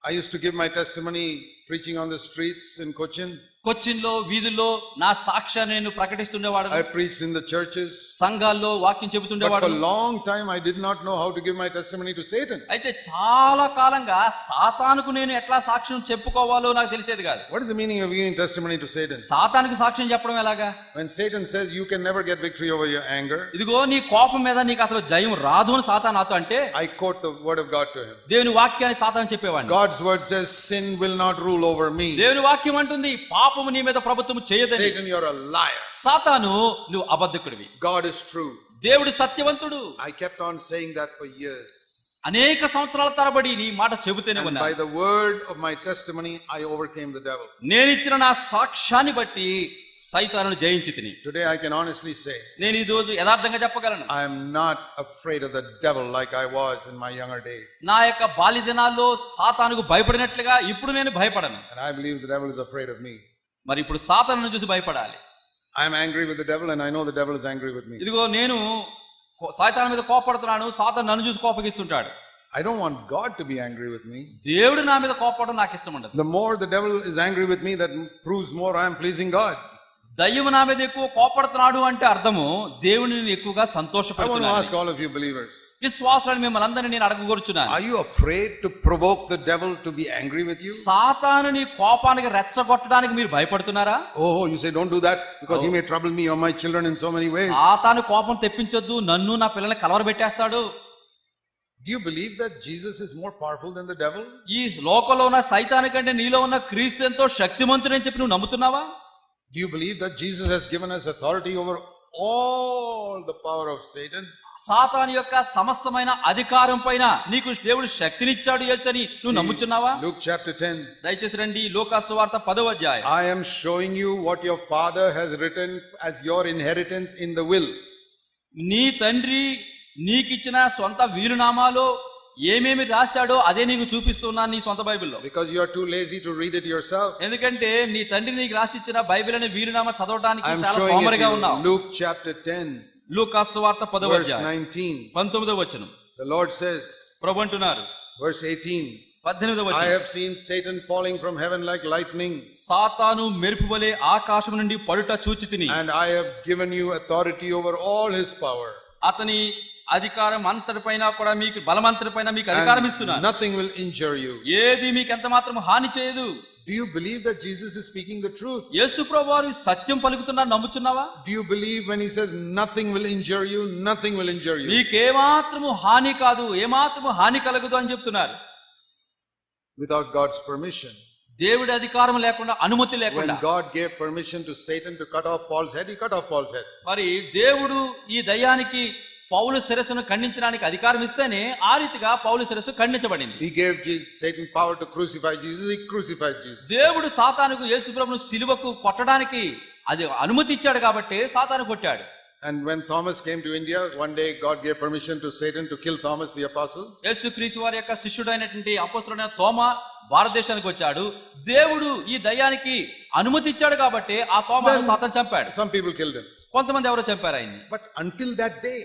I used to give my testimony preaching on the streets in Cochin. కొచ్చిన్లో వీధుల్లో నా సాక్ష్యాన్ని నేను ప్రకటిస్తుండేవాడు. I preached in the churches. సంఘాల్లో వాక్యం But చెబుతుండేవాడు. for a long time I did not know how to give my testimony to Satan. అయితే చాలా కాలంగా సాతానుకు నేను ఎట్లా సాక్ష్యం చెప్పుకోవాలో నాకు తెలిసేది కాదు. What is the meaning of giving testimony to Satan? సాతానుకు సాక్ష్యం చెప్పడం ఎలాగా? When Satan says you can never get victory over your anger, ఇదిగో నీ కోపం మీద నీకు అసలు జయం రాదు అని సాతాను నాతో అంటే I quote the word of God to him. దేవుని వాక్యాన్ని సాతాను చెప్పేవాడిని. God's word says sin will not rule over me. దేవుని వాక్యం అంటుంది పాపము నీ మీద ప్రభుత్వం చేయదని. Satan, you're a liar. సాతాను నువ్వు అబద్ధకుడివి, God is true. దేవుడు సత్యవంతుడు. I kept on saying that for years. అనేక సంవత్సరాల తరబడి నీ మాట చెబుతూనే And ఉన్నా. by the word of my testimony, I overcame the devil. నేను ఇచ్చిన నా సాక్ష్యాన్ని బట్టి సైతానును జయించితిని. Today I can honestly say, నేను ఈ రోజు యథార్థంగా చెప్పగలను, I am not afraid of the devil like I was in my younger days. నా యొక్క బాల్య దినాల్లో సాతానుకు భయపడినట్లుగా ఇప్పుడు నేను భయపడను. And I believe the devil is afraid of me. మరి ఇప్పుడు సాతానును చూసి భయపడాలి. I am angry with the devil and I know the devil is angry with me. ఇదిగో నేను సాతాను మీద కోపడుతున్నాను, సాతాను నన్ను చూసి కోపగిస్తుంటాడు. I don't want God to be angry with me. దేవుడు నా మీద కోపడడం నాకు ఇష్టం ఉండదు. The more the devil is angry with me, that proves more I am pleasing God. దయ్యము నా మీద ఎక్కువ కోపడుతున్నాడు అంటే అర్థము దేవుని నేను ఎక్కువగా I want to సంతోషపడుతున్నాను. ask all of you believers, విశ్వాసులను మిమ్మల్ని అందరినీ నేను అడగగోరుచున్నాను. are you afraid to provoke the devil to be angry with you? సాతానుని కోపానికి రెచ్చగొట్టడానికి మీరు భయపడుతున్నారా? Oh, you say don't do that because he may trouble me or my children in so many ways. సాతాను కోపం తెప్పించొద్దు, నన్ను నా పిల్లల్ని కలవరబెట్టేస్తాడు. Do you believe that Jesus is more powerful than the devil? ఈ లోకంలో ఉన్న సైతాను కంటే నీలో ఉన్న క్రీస్తు ఎంతో శక్తిమంతుడని చెప్పి నువ్వు నమ్ముతున్నావా? Do you believe that Jesus has given us authority over all the power of Satan? సాతాను యొక్క సమస్తమైన అధికారం పైన నీకు దేవుడు శక్తినిచ్చాడు యేసని నువ్వు నమ్ముచున్నావా? Luke chapter 10. దయచేసి రండి, లూకాసు సువార్త 10వ అధ్యాయం. I am showing you what your father has written as your inheritance in the will. నీ తండ్రి నీకిచ్చిన సొంత వీలునామాలో ఏమేమి రాశాడో అదే నీకు చూపిస్తున్నాను నీ సొంత బైబిల్లో. Because you are too lazy to read it yourself. ఎందుకంటే నీ తండ్రి నీకు రాసిచ్చిన బైబిల్ అనే వీలునామా చదవడానికి I am చాలా showing it సోమరిగా to ఉన్నావు. you. Luke chapter 10, లూకాసు సువార్త 10వ verse అధ్యాయం 19. 19వ వచనం. The Lord says, ప్రభు అంటున్నారు, verse 18, 18వ I వచనం, have seen Satan falling from heaven like lightning, సాతాను మెరుపు వలె ఆకాశం నుండి పడుట చూచితిని, and I have given you authority over all his power. అతని అధికారం అంతటిపైన కూడా మీకు బలమంతటిపైన మీకు అధికారం ఇస్తున్నాను, And nothing will injure you. ఏది మీకు ఎంత మాత్రం హాని చేయదు. Do you believe that Jesus is speaking the truth? యేసు ప్రభువారు సత్యం పలుకుతున్నారు, నమ్ముచున్నావా? Do you believe when he says nothing will injure you, nothing will injure you? నీకేమాత్రము హాని కాదు, ఏమాత్రము హాని కలగదు అని చెప్తున్నారు. Without God's permission. దేవుడి అధికారం లేకుండా, అనుమతి When లేకుండా. God gave permission to Satan to cut off Paul's head, he cut off Paul's head. మరి దేవుడు ఈ దయ్యానికి పౌలు శిరస్సును ఖండించడానికి అధికారం ఇస్తేనే ఆ రీతిగా పౌలు శిరస్సు ఖండించబడింది. He gave Satan power to crucify Jesus, he crucified Jesus. దేవుడు సాతానుకు యేసు ప్రభువును సిలువకు కొట్టడానికి అది అనుమతి ఇచ్చాడు కాబట్టి సాతాను కొట్టాడు. And when Thomas came to India, one day God gave permission to Satan to kill Thomas the apostle. యేసుక్రీస్తు వారి యొక్క శిష్యుడైనటువంటి అపోస్తలుడైన తోమా భారతదేశానికి వచ్చాడు. దేవుడు ఈ దయ్యానికి అనుమతి ఇచ్చాడు కాబట్టి ఆ తోమాను సాతాను చంపాడు. Some people killed him. కొంతమంది ఎవరో చంపారు ఆయన్ని. But until that day,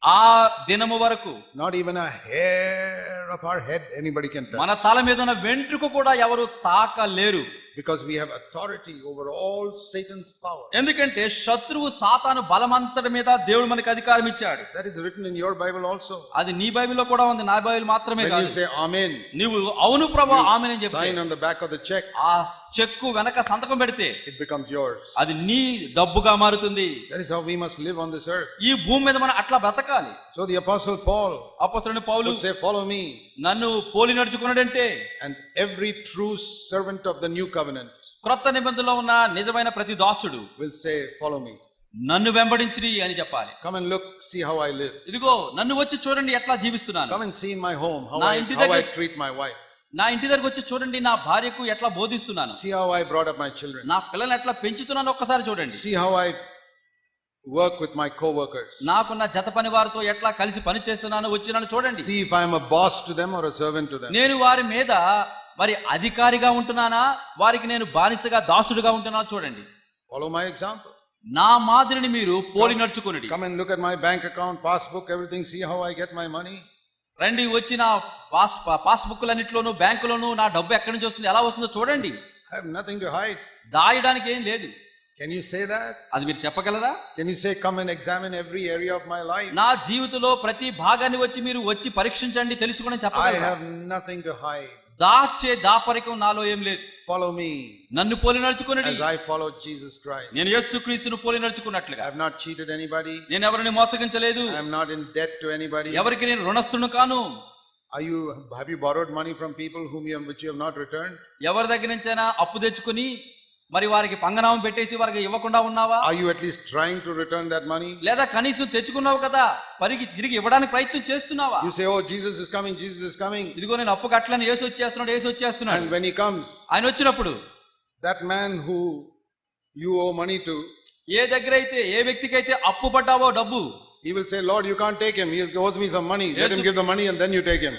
ఆ దినము వరకు not even a hair of our head anybody can touch. మన తల మీద ఉన్న వెంట్రుక కూడా ఎవరు తాకలేరు. Because we have authority over all Satan's power. ఎందుకంటే శత్రువు సాతాను బలమంతటి మీద దేవుడు మనకి అధికారం ఇచ్చాడు. That is written in your Bible also. అది నీ బైబిల్లో కూడా ఉంది, నా బైబిల్ మాత్రమే When కాదు. you say amen, నీవు అవును ప్రభువా you ఆమేన్ అని చెప్తే sign on the back of the check, ఆ చెక్కు వెనక సంతకం పెడితే it becomes yours. అది నీ డబ్బుగా మారుతుంది. That is how we must live on this earth. ఈ భూమి మీద మనం అట్లా బ్రతకాలి. So the apostle Paul అపోస్తలుడైన పౌలు would say, follow me. నన్ను పోలి నడుచుకున్నాడంటే And every true servant of the new covenant క్రొత్త నిబంధనలో ఉన్న నిజమైన ప్రతి దాసుడు will say, follow me. నన్ను వెంబడించిరి అని చెప్పాలి. Come and look, see how I live. ఇదిగో నన్ను వచ్చి చూడండి ఎట్లా జీవిస్తున్నాను. Come and see in my home how నా I ఇంటి దగ్గర- treat my wife. నా ఇంటి దగ్గరకు వచ్చి చూడండి నా భార్యకు ఎట్లా బోధిస్తున్నాను, See how I brought up my children. నా పిల్లల్ని ఎట్లా పెంచుతున్నాను ఒక్కసారి చూడండి. See how I work with my co-workers. నాకున్న జత పని వారితో ఎట్లా కలిసి పని చేస్తున్నాను వచ్చి నన్ను చూడండి. See if I am a boss to them or a servant to them. నేను వారి మీద మరి అధికారిగా ఉంటున్నానా, వారికి నేను బానిసగా దాసుడుగా ఉంటున్నానా చూడండి. Follow my example. నా మాదిరిని మీరు పోలి నడుచుకునండి. Come and look at my bank account, passbook, everything. See how I get my money. రండి వచ్చి నా పాస్బుక్లన్నిట్లోనూ బ్యాంకులోనూ నా డబ్బు ఎక్కడి నుంచి వస్తుంది, ఎలా వస్తుందో చూడండి. I have nothing to hide. దాయడానికి ఏం లేదు. Can you say that? అది మీరు చెప్పగలరా? Can you say, come and examine every area of my life? నా జీవితంలో ప్రతి భాగాన్ని వచ్చి పరీక్షించండి, తెలుసుకుని I చెప్పగలరా? have nothing to hide. దాచే దాపరికం నాలో ఏం లేదు. Follow me నన్ను పోలి నడుచుకునండి, as I follow Jesus Christ. నేను యేసుక్రీస్తును పోలి నడుచుకున్నట్లుగా. I have not cheated anybody. నేను ఎవరిని మోసగించలేదు, I am not in debt to anybody. ఎవరికి నేను రుణస్తును కాను. Have you borrowed money from people which you have not returned? ఎవరి దగ్గర నుంచైనా అప్పు తెచ్చుకుని మరి వారికి పంగనామం పెట్టేసి వారికి ఇవ్వకుండా ఉన్నావా? Are you at least trying to return that money? లేదా కనీసం తెచ్చుకున్నావు కదా, తిరిగి ఇవ్వడానికి ప్రయత్నం చేస్తున్నావా? You say, oh, Jesus is coming, Jesus is coming. ఇదిగో నేను అప్పు కట్టలని, యేసు వచ్చేస్తున్నాడు. And when he comes, ఆయన వచ్చినప్పుడు that man who you owe money to, ఏ వ్యక్తికైతే అప్పు పడ్డావో డబ్బు, he will say, Lord, you can't take him. He owes me some money. Let him give the money and then you take him.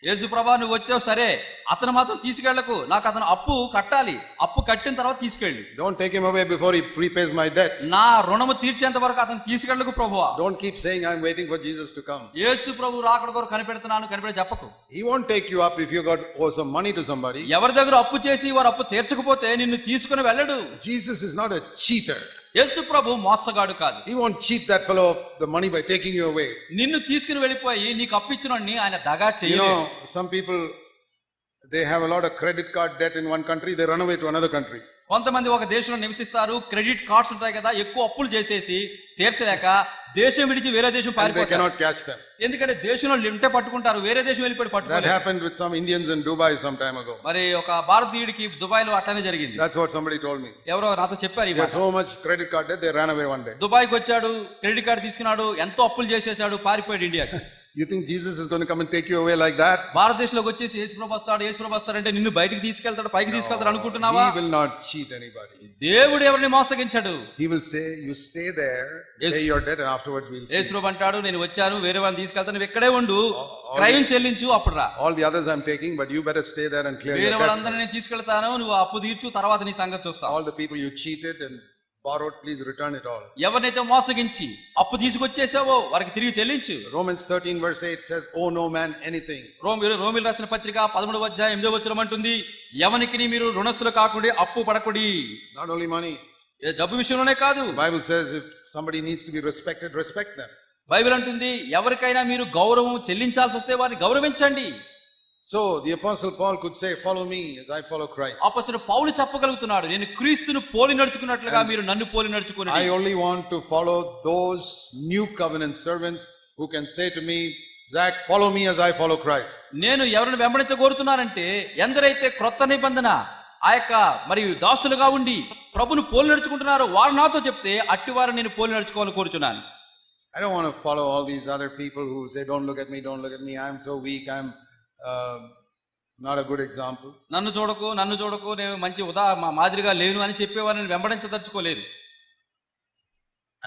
యేసు ప్రభా నువ్వు వచ్చావు సరే, అతను మాత్రం తీసుకెళ్లకు, నాకు అతను అప్పు కట్టాలి, అప్పు కట్టిన తర్వాత తీసుకెళ్ళి. Don't take him away before he prepays my debt. నా రుణము తీర్చేంత వరకు అతను తీసుకెళ్లకు ప్రభువా. Don't keep saying I'm waiting for Jesus to come. యేసు ప్రభు రాకడ కొరకు కనిపెడుతున్నాను చెప్పకు. He won't take you up if you owe some money to somebody. ఎవరి దగ్గర అప్పు చేసి వారు అప్పు తీర్చకపోతే నిన్ను తీసుకుని వెళ్ళడు. Jesus is not a cheater. యేసు ప్రభు మోసగాడు కాదు. He won't cheat that fellow of the money by taking you away. నిన్ను తీసుకుని వెళ్ళిపోయి నీకు అప్పిచ్చినోడిని ఆయన దగా చేయలేదు. You know, some people, they have a lot of credit card debt in one country, they run away to another country. కొంతమంది ఒక దేశంలో నివసిస్తారు, క్రెడిట్ కార్డ్స్ ఉంటాయి కదా, ఎక్కువ అప్పులు చేసేసి తీర్చలేక దేశం విడిచి వేరే దేశం పారిపోతారు. They cannot catch them. ఎందుకంటే దేశంలో లిమిటే పట్టుకుంటారు, వేరే దేశం వెళ్ళిపోయి పట్టుకుంటారు. That happened with some Indians in Dubai some time ago. మరి ఒక భారతీయుడికి దుబాయ్ లో అట్లానే జరిగింది. That's what somebody told me. ఎవరో నాతో చెప్పారు. They had so much credit card debt, they ran away one day. దుబాయ్కి వచ్చాడు, క్రెడిట్ కార్డు తీసుకున్నాడు, ఎంతో అప్పులు చేసేసాడు, పారిపోయాడు ఇండియాకి. You think Jesus is going to come and take you away like that? భారతదేశంలోకి వచ్చేసి యేసు ప్రభు వస్తాడంటే నిన్ను బయటికి తీసుకెళ్తాడు, పైకి తీసుకెళ్తాడు అనుకుంటున్నావా? He will not cheat anybody. దేవుడు ఎవరిని మోసగించడు. He will say, you stay there, pay your debt and afterwards we'll see. యేసు ప్రభు అంటాడు, నేను వచ్చాను, వేరే వాళ్ళని తీసుకెళ్తాను, నువ్వు ఇక్కడే ఉండు, క్రయం చెల్లించు, అప్పుడు రా. All the others I'm taking, but you better stay there and clear your debt. వేరే వాళ్ళందరినీ నేను తీసుకెళ్తాను, నువ్వు అప్పు తీర్చు, తర్వాత నీ సంగతి చూస్తావు. All the people you cheated and borrowed, please return it all. ఎవరినైతే మోసగించి అప్పు తీసుకొచ్చేసావో వారికి తిరిగి చెల్లించు. Romans 13 verse 8 says, owe no man anything. రోమిలు రాసిన పత్రిక 13వ అధ్యాయం 8వ వచనం అంటుంది, ఎవనికి మీరు రుణస్తులు కాకుండా అప్పు పడకుడి. Not only money. డబ్బు విషయంలోనే కాదు. Bible says if somebody needs to be respected, respect them. Bible అంటుంది ఎవరికైనా మీరు గౌరవం చెల్లించాల్సి వస్తే వారిని గౌరవించండి. So the apostle Paul could say, follow me as I follow Christ. అపొస్తలుడు పౌలు చెప్పగలుగుతున్నాడు, నేను క్రీస్తును పోలి నడుచుకున్నట్లుగా మీరు నన్ను పోలి నడుచుకోండి. I only want to follow those new covenant servants who can say to me, Zach, follow me as I follow Christ. నేను ఎవరిని వెంబడించగోరుతున్నానంటే ఎందరైతే క్రొత్త నిబంధన ఆ యొక్క మరియు దాసులుగా ఉండి ప్రభును పోలి నడుచుకుంటున్నారో వారు నాతో చెప్తే అట్టి వారు నేను పోలి నడుచుకోవాలని కోరుచున్నాను. I don't want to follow all these other people who say, don't look at me, I'm so weak, I'm not a good example. నన్ను చూడకు నేను మంచి మాదిరిగా లేను అని చెప్పేవారిని వెంబడించదలుచుకోలేదు.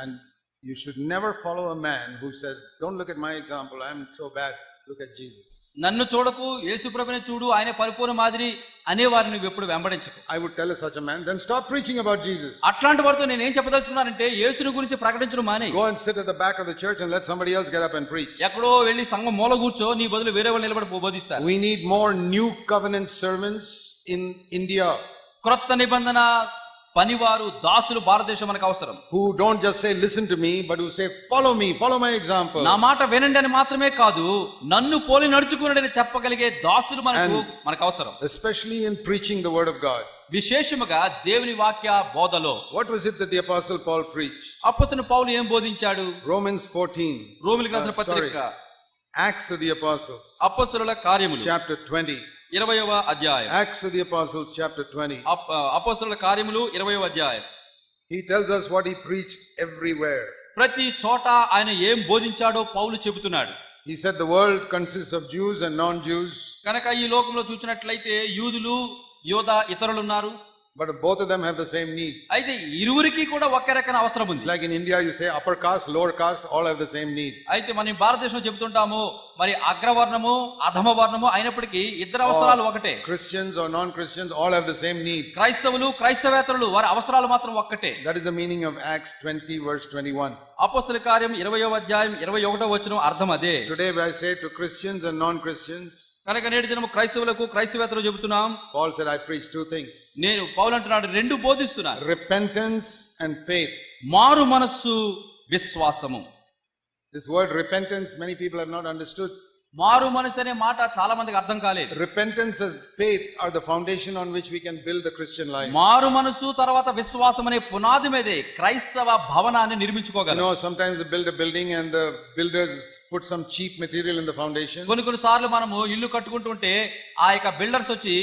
And you should never follow a man who says, don't look at my example, I'm so bad, look at Jesus. నన్ను చూడకు, యేసు ప్రభువుని చూడు, ఆయన పరిపూర్ణ మాదిరి అనే వారిని నువ్వు ఎప్పుడు వెంబడించకు. I would tell such a man, then stop preaching about Jesus. అట్లాంటి వారితో నేను ఏం చెప్పదలుచుకున్నానంటే యేసుని గురించి ప్రకటించడం మానే. Go and sit at the back of the church and let somebody else get up and preach. ఎక్కడో వెళ్ళి సంఘం మూల కూర్చో, నీ బదులు వేరే వాళ్ళు నిలబడి బోధిస్తారు. We need more new covenant servants in India. క్రొత్త నిబంధన పనివారు దాసులు భారతదేశం మనకు అవసరం. Who don't just say listen to me, but who say follow me, follow my example. నా మాట వినండి అని మాత్రమే కాదు, నన్ను పోలి నడుచుకున్నాడు అని చెప్పగలిగే దాసులు మనకు అవసరం. Especially in preaching the word of God. విశేషముగా దేవుని వాక్య బోధలో. What was it that the apostle Paul preached? అపొస్తలుడు పౌలు ఏం బోధించాడు? Romans 14. రోమీయులకు రాసిన పత్రిక. Acts of the Apostles. అపొస్తలుల కార్యములు. Chapter 20. 20వ అధ్యాయం. Acts of the Apostles chapter 20. అపొస్తలుల కార్యములు 20వ అధ్యాయం. He tells us what he preached everywhere. ప్రతి చోట ఆయన ఏం బోధించాడో పౌలు చెబుతున్నాడు. He said the world consists of Jews and non-Jews. కనుక ఈ లోకంలో చూసినట్లయితే యూదులు ఇతరులు ఉన్నారు. But both of them have the same need. అయితే ఇరువురికి కూడా ఒకే రకమైన అవసరం ఉంది. Like in India you say upper caste, lower caste, all have the same need. అయితే మనం భారతదేశంలో చెబుతుంటాము మరి అగ్రవర్ణము అధమ వర్ణము అయినప్పటికీ ఇద్దరు అవసరాలు ఒకటే. Christians or non-Christians all have the same need. క్రైస్తవులు క్రైస్తవేతరులు వారి అవసరాలు మాత్రం ఒక్కటే. That is the meaning of Acts 20 verse 21. అపొస్తలుల కార్యం 20వ అధ్యాయం 21వ వచనం అర్థం అదే. Today I say to Christians and non-Christians, కనుక నేటి దినము క్రైస్తవులకు క్రైస్తవేతరులు చెబుతున్నాం. Paul said I preach two things. పౌలు అంటున్నాడు రెండు బోధిస్తున్నాను. Repentance and faith. మారు మనస్సు విశ్వాసము. This word repentance many people have not understood. మారు మనసు అనే మాట చాలా మందికి అర్థం కాలేదు. Repentance and faith are the foundation on which we can build the Christian life. మారు మనసు తర్వాత విశ్వాసం అనే పునాది మీదే క్రైస్తవ భవనాన్ని నిర్మించుకోగలం. You know, sometimes they build a building and the builders put some cheap material in the foundation. కొన్ని సార్లు మనము ఇల్లు కట్టుకుంటుంటే ఆ యొక్క బిల్డర్స్ వచ్చి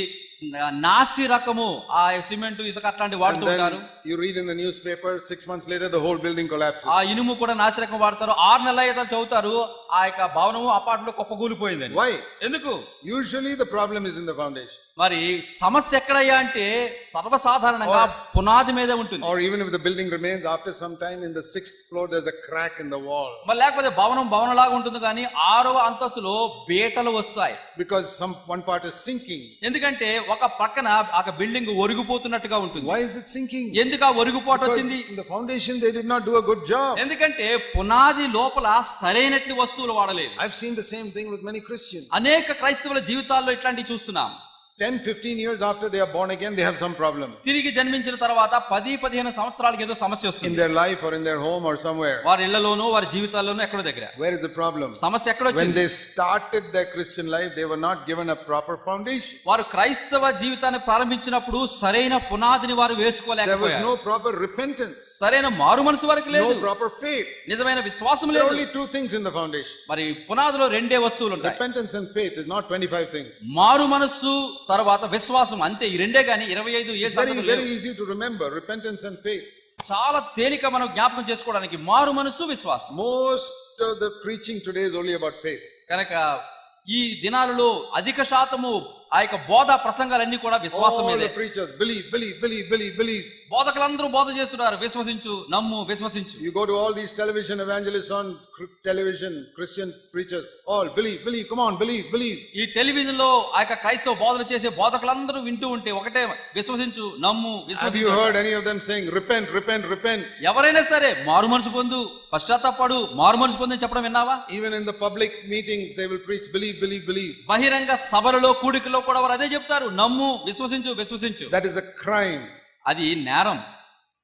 నాసి రకము ఆ సిమెంట్ ఇసుక అట్లాంటి And వాడుతూ ఉంటారు. then you read in the newspaper, 6 months later, the whole building collapses. ఆ ఇనుము కూడా నాసి రకం వాడతారు. 6 నెలల అయితే చదువుతారు ఆ యొక్క భవనము అపార్ట్మెంట్ కుప్పకూలిపోయిందని. Why? ఎందుకు? Usually the problem is in the foundation. మరి సమస్య ఎక్కడయ్యా అంటే సర్వసాధారణంగా పునాది మీదే ఉంటుంది. Or even if the building remains, after some time in the 6th floor, there's a crack in the wall. మరి లేకపోతే భవనంలాగా ఉంటుంది కానీ 6వ అంతస్తులో బీటలు వస్తాయి. Because one part is sinking. ఎందుకంటే ఒక పక్కన ఒక బిల్డింగ్ ఒరిగిపోతున్నట్టుగా ఉంటుంది. Why is it sinking? ఎందుకు ఆ ఒరిగిపోటు Because వచ్చింది? in the foundation they did not do a good job. ఎందుకంటే పునాది లోపల సరైనట్టి వస్తువులు వాడలేదు. I've seen the same thing with many Christians. అనేక క్రైస్తవుల జీవితాల్లో ఇట్లాంటివి చూస్తున్నాం. 10-15 years after they are born again, they have some problem తిరిగి జన్మించిన తర్వాత 10-15 సంవత్సరాలకు ఏదో సమస్య in వస్తుంది. their life or in their home or somewhere. వారి ఇళ్లలోనూ వారి జీవితాల్లోనూ ఎక్కడో దగ్గర Where is the problem? సమస్య ఎక్కడ When వచ్చింది? they started their Christian life, they were not given a proper foundation. వారు క్రైస్తవ జీవితాన్ని ప్రారంభించినప్పుడు సరైన పునాదిని వారు There was వేసుకోలేకపోయారు. no proper repentance, సరైన మారు మనసు వారికి లేదు. no proper faith. నిజమైన విశ్వాసం There are లేదు. only two things in the foundation. మరి పునాదిలో రెండే వస్తువులు ఉంటాయి. Repentance and faith is not 25 things. మారు మనస్సు తర్వాత విశ్వాసం, అంతే. ఈ రెండే గాని 25 ఏ Very, సంగతులు very లేవు. easy to remember. Repentance and faith. చాలా తేలిక మనం జ్ఞాపకం చేసుకోవడానికి మారు మనస్సు విశ్వాసం. Most of the preaching today is only about faith. కనుక ఈ దినాలలో అధిక శాతము ఆ యొక్క బోధ ప్రసంగాలన్నీ కూడా విశ్వాసం All మీదే. the preachers believe, believe, believe, believe, believe. బోధకులందరూ బోధ చేస్తున్నారు, విశ్వసించు, నమ్ము, విశ్వసించు. You go to all these television evangelists on television, Christian preachers, all believe, believe, come on, believe, believe. ఈ టెలివిజన్ లో ఆ యొక్క క్రైస్తవ బోధన చేసే బోధకులందరూ వింటూ ఉంటే ఒకటే విశ్వసించు, నమ్ము, Have you విశ్వసించు. heard any of them saying repent, repent, repent? ఎవరైనా సరే మారు మనసు పొందు, పశ్చాత్తాపడు, మారు మనసు పొందు అని చెప్పడం విన్నావా? Even in the public meetings they will preach believe, believe, believe. బహిరంగ సభలలో కూడికలో కూడా వారు అదే చెప్తారు, నమ్ము, విశ్వసించు, విశ్వసించు. That is a crime. అది నేరం.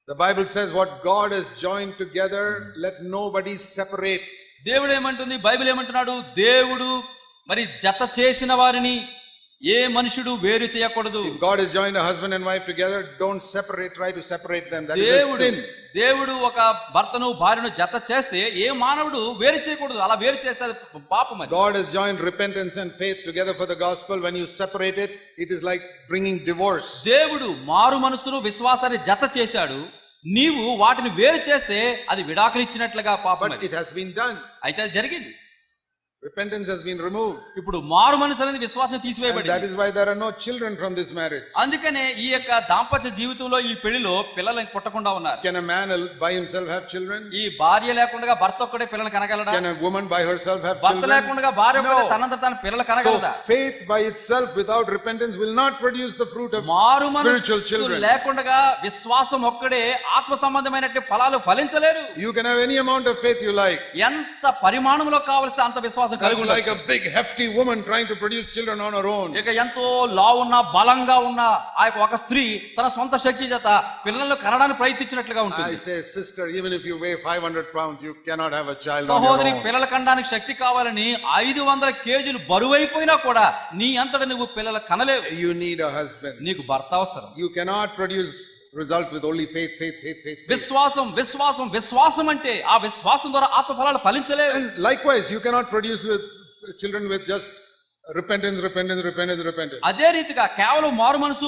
The Bible says what God has joined together, let nobody separate. దేవుడు ఏమంటుంది? బైబిల్ ఏమంటున్నాడు? దేవుడు మరి జత చేసిన వారిని ఏ మనుషుడు వేరు చేయకూడదు. If God has joined a husband and wife together, don't separate, try to separate them. That is a sin. దేవుడు ఒక భర్తను భార్యను జత చేస్తే ఏ మానవుడు వేరు చేయకూడదు. అలా వేరు చేస్తే అది పాపం. అది God has joined repentance and faith together for the gospel. When you separate it, it is like bringing divorce. దేవుడు మారు మనసును విశ్వాసాన్ని జత చేశాడు. నీవు వాటిని వేరు చేస్తే అది విడాకులు ఇచ్చినట్లుగా పాపం. But it has been done. అయితే అది జరిగింది. Repentance has been removed. ఇప్పుడు మారు మనసు అనేది విశ్వాసం And తీసివేయబడింది. that is why there are no children from this marriage. అందుకనే ఈ యొక్క దాంపత్య జీవితంలో ఈ పెళ్లిలో పిల్లలు పుట్టకుండా ఉన్నారు. Can a man by himself have children? ఈ భార్య లేకుండా భర్త ఒక్కడే పిల్లలు కనగలడా? Can a woman by herself have భర్త children? లేకుండా భార్య ఒక్కడే No. తనంత తన పిల్లలు So కనగలదా? faith by itself without repentance will not produce the fruit of మారు spiritual మనసు children. లేకుండా విశ్వాసం ఒక్కడే ఆత్మ సంబంధమైనటువంటి ఫలాలు ఫలించలేరు. You can have any amount of faith you like. ఎంత పరిమాణంలో కావలిస్తే అంత విశ్వాసం That's కలిగి like ఉండొచ్చు. a big hefty woman trying to produce children on her own. ఇక ఎంతో లావున్న బలంగా ఉన్న ఆ యొక్క ఒక స్త్రీ తన సొంత శక్తి చేత పిల్లలను కనడానికి ప్రయత్నించినట్లుగా I ఉంటుంది. say, sister, even if you weigh 500 pounds, you cannot have a child on your సహోదరి, own. పిల్లల కనడానికి శక్తి కావాలని 500 కేజీలు బరువైపోయినా కూడా నీ అంతట నువ్వు పిల్లలు కనలేవు. You need a husband. నీకు భర్త అవసరం. You cannot produce result with only faith, faith, faith, faith, faith. విశ్వాసం విశ్వాసం విశ్వాసం అంటే ఆ విశ్వాసం ద్వారా ఆత్మ ఫలాలు ఫలించలేవు. And likewise, you cannot produce with children with just repentance, repentance, repentance, repentance. అదే రీతిగా కేవలం మారు మనసు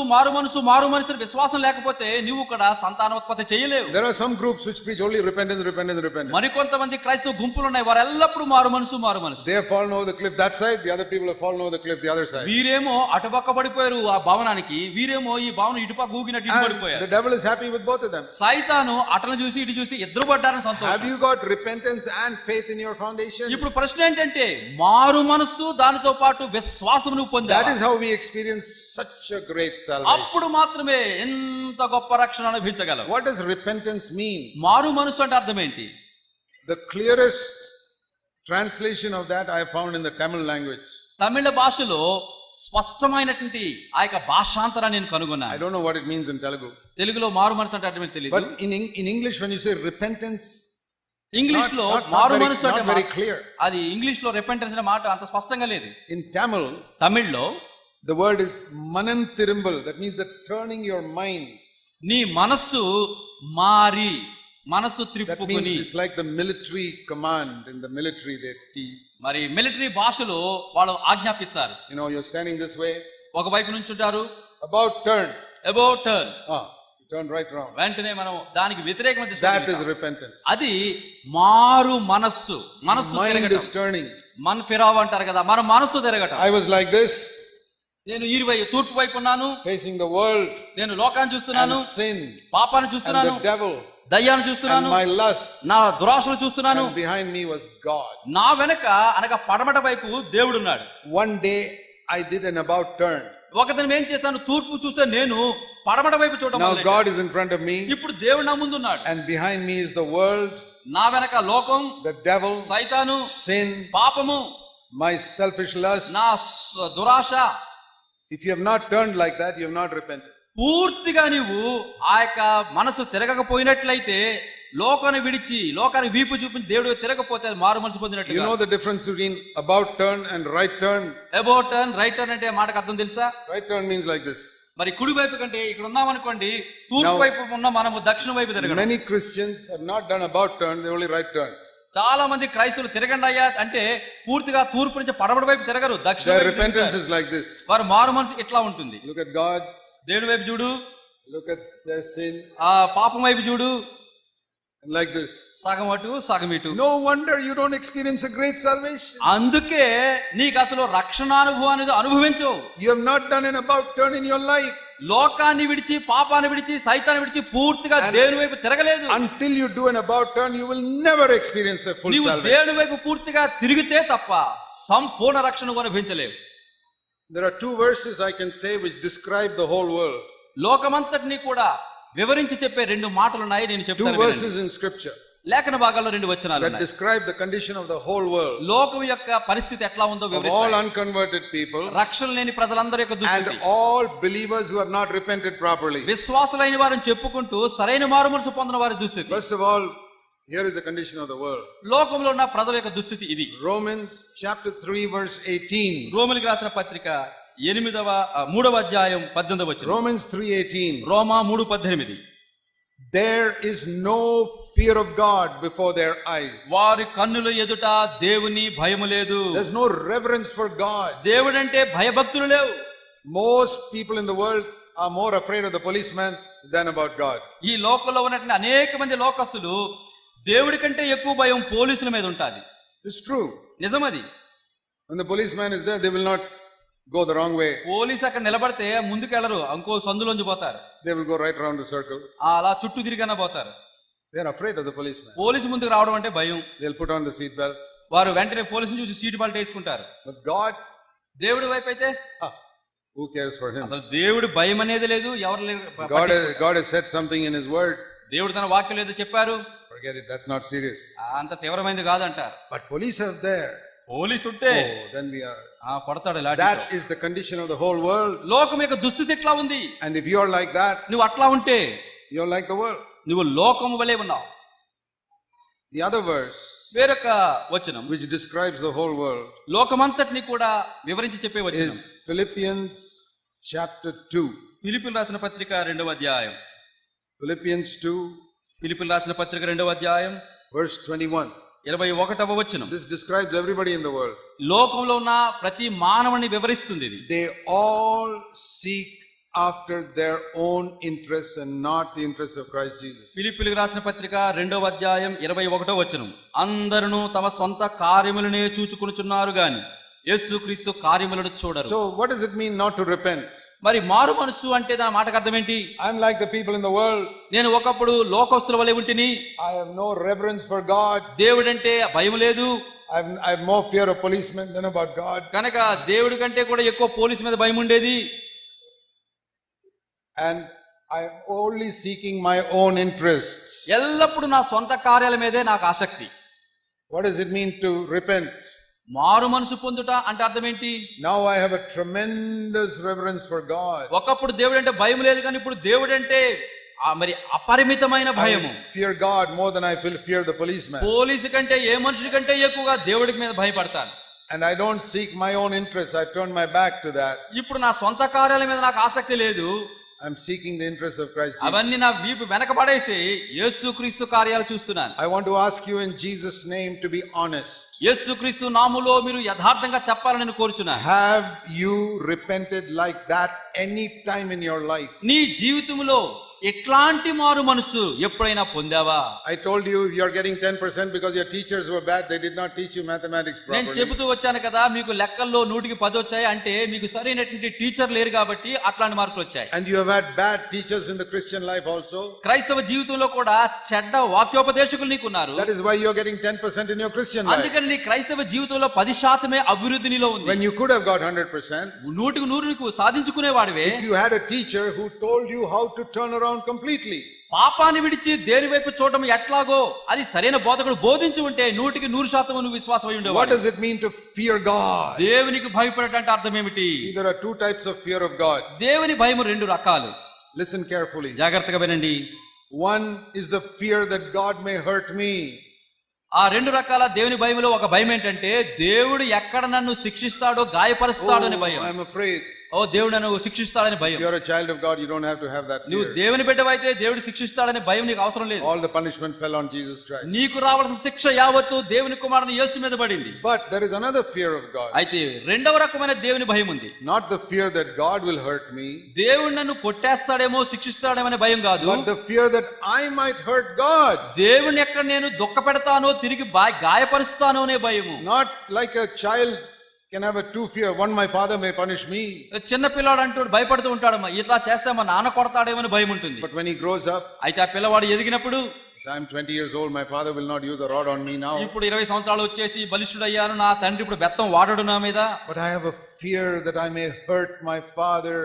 విశ్వాసం లేకపోతే నువ్వు కూడా సంతానోత్పత్తి చేయలేవు. There are some groups which preach only repentance, repentance, repentance. మరికొంతమంది క్రైస్తవ గుంపులు ఉన్నాయి, వారు ఎల్లప్పుడూ మారు మనసు. They have fallen over the cliff that side, the other people have fallen over the cliff the other side. వీరేమో అటుపక్క పడిపోయారు ఆ భవనానికి, వీరేమో ఈ భవనం ఇటుపక్క ఊగినట్టు ఇటు And పడిపోయారు. the devil is happy with both of them. సైతాను అటను చూసి ఇటు చూసి ఇద్దరు పడ్డారని Have సంతోషం. you got repentance and faith in your foundation? ఇప్పుడు ప్రశ్న ఏంటంటే మారు మనస్సు దానితో పాటు విశ్వాసం నువ్వు That పొందావా? is how we experience such a great salvation. అప్పుడు మాత్రమే ఎంత గొప్ప రక్షణ అనుభవించగలవు. What does repentance mean? మారు మనసు అంటే అర్థం ఏంటి? The clearest translation of that I have found in the Tamil language. తమిళ భాషలో స్పష్టమైనటువంటి ఆ యొక్క భాషాంతరాన్ని నేను కనుగొన్నాను. I don't know what it means in Telugu. తెలుగులో మారు మనసు అంటే అర్థం ఏంటి తెలియదు. But in English, when you say repentance, English లో not మారు very- మనసు అంటే not very clear. అది ఇంగ్లీష్ లో రిపెంటెన్స్ అనే మాట అంత స్పష్టంగా లేదు. In Tamil, తమిళ్లో the word is mananthirumbal. That means that turning your mind. నీ మనస్సు మారి, మనస్సు That త్రిప్పుకుని. means it's like the military command. In the military, they teach. మరి మిలిటరీ భాషలో వాళ్ళు ఆజ్ఞాపిస్తారు. You know, you're standing this way. ఒకవైపు నుంచుంటారు, About turn. About turn, Turn right around. వెంటనే మనం దానికి వ్యతిరేకమైన దిశలో That is వెళ్తాం. repentance. అది మారు మనస్సు Mind తిరగటం. is turning. మన ఫిరావ్ అంటారు కదా, మన మనస్సు తిరగటం. I was like this, నేను తూర్పు వైపు ఉన్నాను, facing the world నేను లోకాన్ని చూస్తున్నాను, and sin పాపాన్ని and చూస్తున్నాను, the devil దయ్యాన్ని and చూస్తున్నాను, my lusts. నా దురాశలు చూస్తున్నాను. And behind me was God. నా వెనక అనగా పడమట వైపు దేవుడున్నాడు. One day I did an about turn. ఒకదినం ఏం చేశాను, తూర్పు చూస్తే నేను పడమట వైపు చూడటం Now మొదలెట్టాను. God is in front of me, ఇప్పుడు దేవుడు నా ముందు ఉన్నాడు, and behind me is the world, నా వెనక లోకం, the devil, సైతాను, sin, పాపము, my selfish lusts. నా దురాశ. If you have not turned like that, you have not repented. పూర్తిగా నీవు ఆ యొక్క మనసు తిరగకపోయినట్లయితే, లోకాన్ని విడిచి లోకానికి వీపు చూపించి దేవుడు తిరగపోతే అది మారు మనసు You పొందినట్లుగా. know the difference between about turn and right turn? About turn, right turn అంటే మాటకు అర్థం తెలుసా? Right turn means like this. మరి కుడి వైపు కంటే ఇక్కడ ఉన్నామనుకోండి, తూర్పు వైపు ఉన్న మనము దక్షిణ వైపు తిరగడం. Many Christians have not done about turn, they only right turn. చాలా మంది క్రైస్తవులు తిరగండి అయ్యా అంటే పూర్తిగా తూర్పు నుంచి పడమటి వైపు తిరగరు, దక్షిణ Their వైపు repentance తిరుగుతారు. is like this. వారు మారు మనసు ఇట్లా ఉంటుంది. Look at God, దేవుడి వైపు చూడు, look at their sin, ఆ పాపం వైపు చూడు, and like this. సగం అటు సగం ఇటు. No wonder you don't experience a great salvation. అందుకే నీకు అసలు రక్షణానుభవాన్ని అనుభవించవు. You have not done an about turn in your life. లోకాన్ని విడిచి, పాపాన్ని విడిచి, సైతాన్ని విడిచి పూర్తిగా దేవుని వైపు తిరగలేదు. Until you do an about turn, you will never experience a full నీవు salvation. దేవుని వైపు పూర్తిగా తిరిగితే తప్ప సంపూర్ణ రక్షణ అనుభవించలేవు. There are two verses I can say which describe the whole world. లోకమంతటిని కూడా వివరించి చెప్పే రెండు మాటలు ఉన్నాయి, నేను Two చెప్తాను. verses in scripture లేఖన భాగాల్లో రెండు వచనాలు that ఉన్నాయి. describe the condition of the whole world. లోకం యొక్క పరిస్థితి ఎట్లా ఉందో Of all వివరిస్తాయి. unconverted people రక్షణ లేని ప్రజలందరి యొక్క and దుస్థితి, all believers who have not repented properly. విశ్వాసులైన వారిని చెప్పుకుంటూ సరైన మారు మనసు పొందిన వారి దుస్థితి. First of all, here is the condition of the world. లోకంలో ఉన్న ప్రజల యొక్క దుస్థితి ఇది. Romans chapter 3 verse 18. రోమిలికి రాసిన పత్రిక 3వ అధ్యాయం 18వ వచనం. Romans 3:18. Roma 3:18. There is no fear of God before their eyes. వారి కన్నుల ఎదుట దేవుని భయము లేదు. There's no reverence for God. దేవుడంటే భయభక్తులు లేవు. Most people in the world are more afraid of the policeman than about God. ఈ లోకంలో ఉన్నటువంటి అనేక మంది లోకస్తులు దేవుడి కంటే ఎక్కువ భయం పోలీసుల మీద ఉంటుంది. It's true. నిజమది. When the policeman is there, they will not go the wrong way. Police అక్కడ నిలబడితే ముందుకెళ్లరు, ఇంకో సందులోంచి పోతారు. They will go right around the circle. అలా చుట్టూ తిరిగానే పోతారు. They are afraid of the policeman. Police ముందుకు రావడం అంటే భయం. They'll put on the seat belt. వారు వెంటనే పోలీసుని చూసి సీటు బెల్ట్ వేసుకుంటారు. But God, దేవుడి వైపు అయితే who cares for him? అసలు దేవుడు భయం అనేది లేదు, ఎవరు God has said something in his word. దేవుడు తన వాక్యం ఏదో చెప్పారు, Forget it, that's not serious. అంత తీవ్రమైనది కాదంటారు. But police are there. Police ఉంటే Then we are. కొడతాడు. That is the condition of the whole world. లోకం యొక్క దుస్థితి ఎట్లా ఉంది. And if you are like that, నువ్వు అట్లా ఉంటే you're like the world. నువ్వు లోకము వలె ఉన్నావు. The other verse వేరొక వచనం which describes the whole world లోకమంతటిని కూడా వివరించి చెప్పే వచనం is Philippians chapter 2. ఫిలిప్పీయులకు రాసిన పత్రిక 2వ అధ్యాయం. Philippians 2 ఫిలిప్పీయులకు రాసిన పత్రిక 2వ అధ్యాయం verse 21. 21వ వచనం. This describes everybody in the world. లోకంలో ఉన్న ప్రతి మానవుని వివరిస్తుంది ఇది. They all seek after their own interests and not the interests of Christ Jesus. ఫిలిప్పీయులకు రాసిన పత్రిక 2వ అధ్యాయం 21వ వచనం. అందరూ తమ సొంత కార్యములనే చూచుకొనుచున్నారు గాని యేసుక్రీస్తు కార్యములను చూడరు. So what does it mean not to repent? మరి మారు మనసు అంటే దాని మాటకు అర్థం ఏంటి? I'm like the people in the world. నేను ఒకప్పుడు లోకస్తుల వలె ఉంటిని. I have no reverence for God. దేవుడంటే భయం లేదు. I have more fear of policemen than about God. కనుక దేవుడి కంటే కూడా ఎక్కువ పోలీసు మీద భయం ఉండేది. And I am only seeking my own interests. ఎల్లప్పుడూ నా సొంత కార్యాల మీదే నాకు ఆసక్తి. What does it mean to repent? మారు మనసు పొందుట అంటే అర్థం ఏంటి? Now I have a tremendous reverence for God. ఒకప్పుడు దేవుడు అంటే భయం లేదు, కానీ ఇప్పుడు దేవుడు అంటే మరి అపరిమితమైన భయము. I fear God more than I fear the policeman. Police కంటే ఏ మనుషుడి కంటే ఎక్కువగా దేవుడికి మీద భయపడతాను. And I don't seek my own interests. I turn my back to that. ఇప్పుడు నా సొంత కార్యాల మీద నాకు ఆసక్తి లేదు. I'm seeking the interest of Christ Jesus. అవన్నీ నా వీపు వెనకబడేసి యేసుక్రీస్తు కార్యాలు చూస్తున్నాను. I want to ask you in Jesus' name to be honest. యేసుక్రీస్తు నామములో మీరు యథార్థంగా చెప్పాలని నేను కోరుచున్నాను. Have you repented like that any time in your life? నీ జీవితంలో ఎట్లాంటి మారు మనసు ఎప్పుడైనా పొందావా? I told you you're getting 10% because your teachers were bad. They did not teach you mathematics నేను properly. చెబుతూ వచ్చాను కదా, మీకు లెక్కల్లో 100కి 10 వచ్చాయి అంటే మీకు సరైనటువంటి టీచర్ లేరు కాబట్టి అట్లాంటి మార్కులు వచ్చాయి. And you have had bad teachers in the Christian life also. క్రైస్తవ జీవితంలో కూడా చెడ్డ వాక్యోపదేశకులు నీకున్నారు. That is why you're getting 10% in your Christian life. అందుకని నీ క్రైస్తవ జీవితంలో 10% అభివృద్ధి నీలో ఉంది. When you could have got 100%. 100కి 100 సాధించుకునేవాడివే. If you had a teacher who told you how to turn around completely. పాపాన్ని విడిచి దేని వైపు చూడటం ఎట్లాగో అది సరైన బోధకుడు బోధించి ఉంటే 100కి 100% నువ్వు విశ్వాసం అయి ఉండేవాడు. What does it mean to fear God? దేవునికి భయపడటం అర్థం ఏమిటి? See, there are two types of fear of God. దేవుని భయము 2 రకాలు. Listen carefully. జాగ్రత్తగా వినండి. One is the fear that God may hurt me. ఆ 2 రకాల దేవుని భయములో ఒక భయం ఏంటంటే దేవుడు ఎక్కడ నన్ను శిక్షిస్తాడో గాయపరుస్తాడో అనే భయం. I'm afraid. ఓ దేవుడు నన్ను శిక్షిస్తాడని భయం. If you're a child of God, you don't have to have that నువ్వు fear. దేవుని బిడ్డవైతే దేవుడు శిక్షిస్తాడనే భయం నీకు అవసరం లేదు. All the punishment fell on Jesus Christ. నీకు రావాల్సిన శిక్ష యావత్తు దేవుని కుమారుని యేసు మీద పడింది. But there is another fear of God. అయితే రెండవ రకమైన దేవుని భయం ఉంది. Not the fear that God will hurt me. దేవుడు నన్ను కొట్టేస్తాడేమో శిక్షిస్తాడేమో అనే భయం కాదు. But the fear that I might hurt God. దేవుని ఎక్కడ నేను దుఃఖపెడతానో తిరిగి గాయపరుస్తానో అనే భయము. Not like a child can have a two fear. One, my father may punish me. చిన్న పిల్లాడు అంటూ భయపడుతూ ఉంటాడు, ఇట్లా చేస్తే మా నాన్న కొడతాడేమో అని భయం ఉంటుంది. But when he grows up, అయితే ఆ పిల్లవాడు ఎదిగినప్పుడు, I'm 20 years old, my father will not use a rod on me now. ఇప్పుడు 20 సంవత్సరాలు వచ్చేసి బలిష్ఠుడయ్యాను, నా తండ్రి ఇప్పుడు బెత్తం వాడడు నా మీద. But I have a fear that I may hurt my father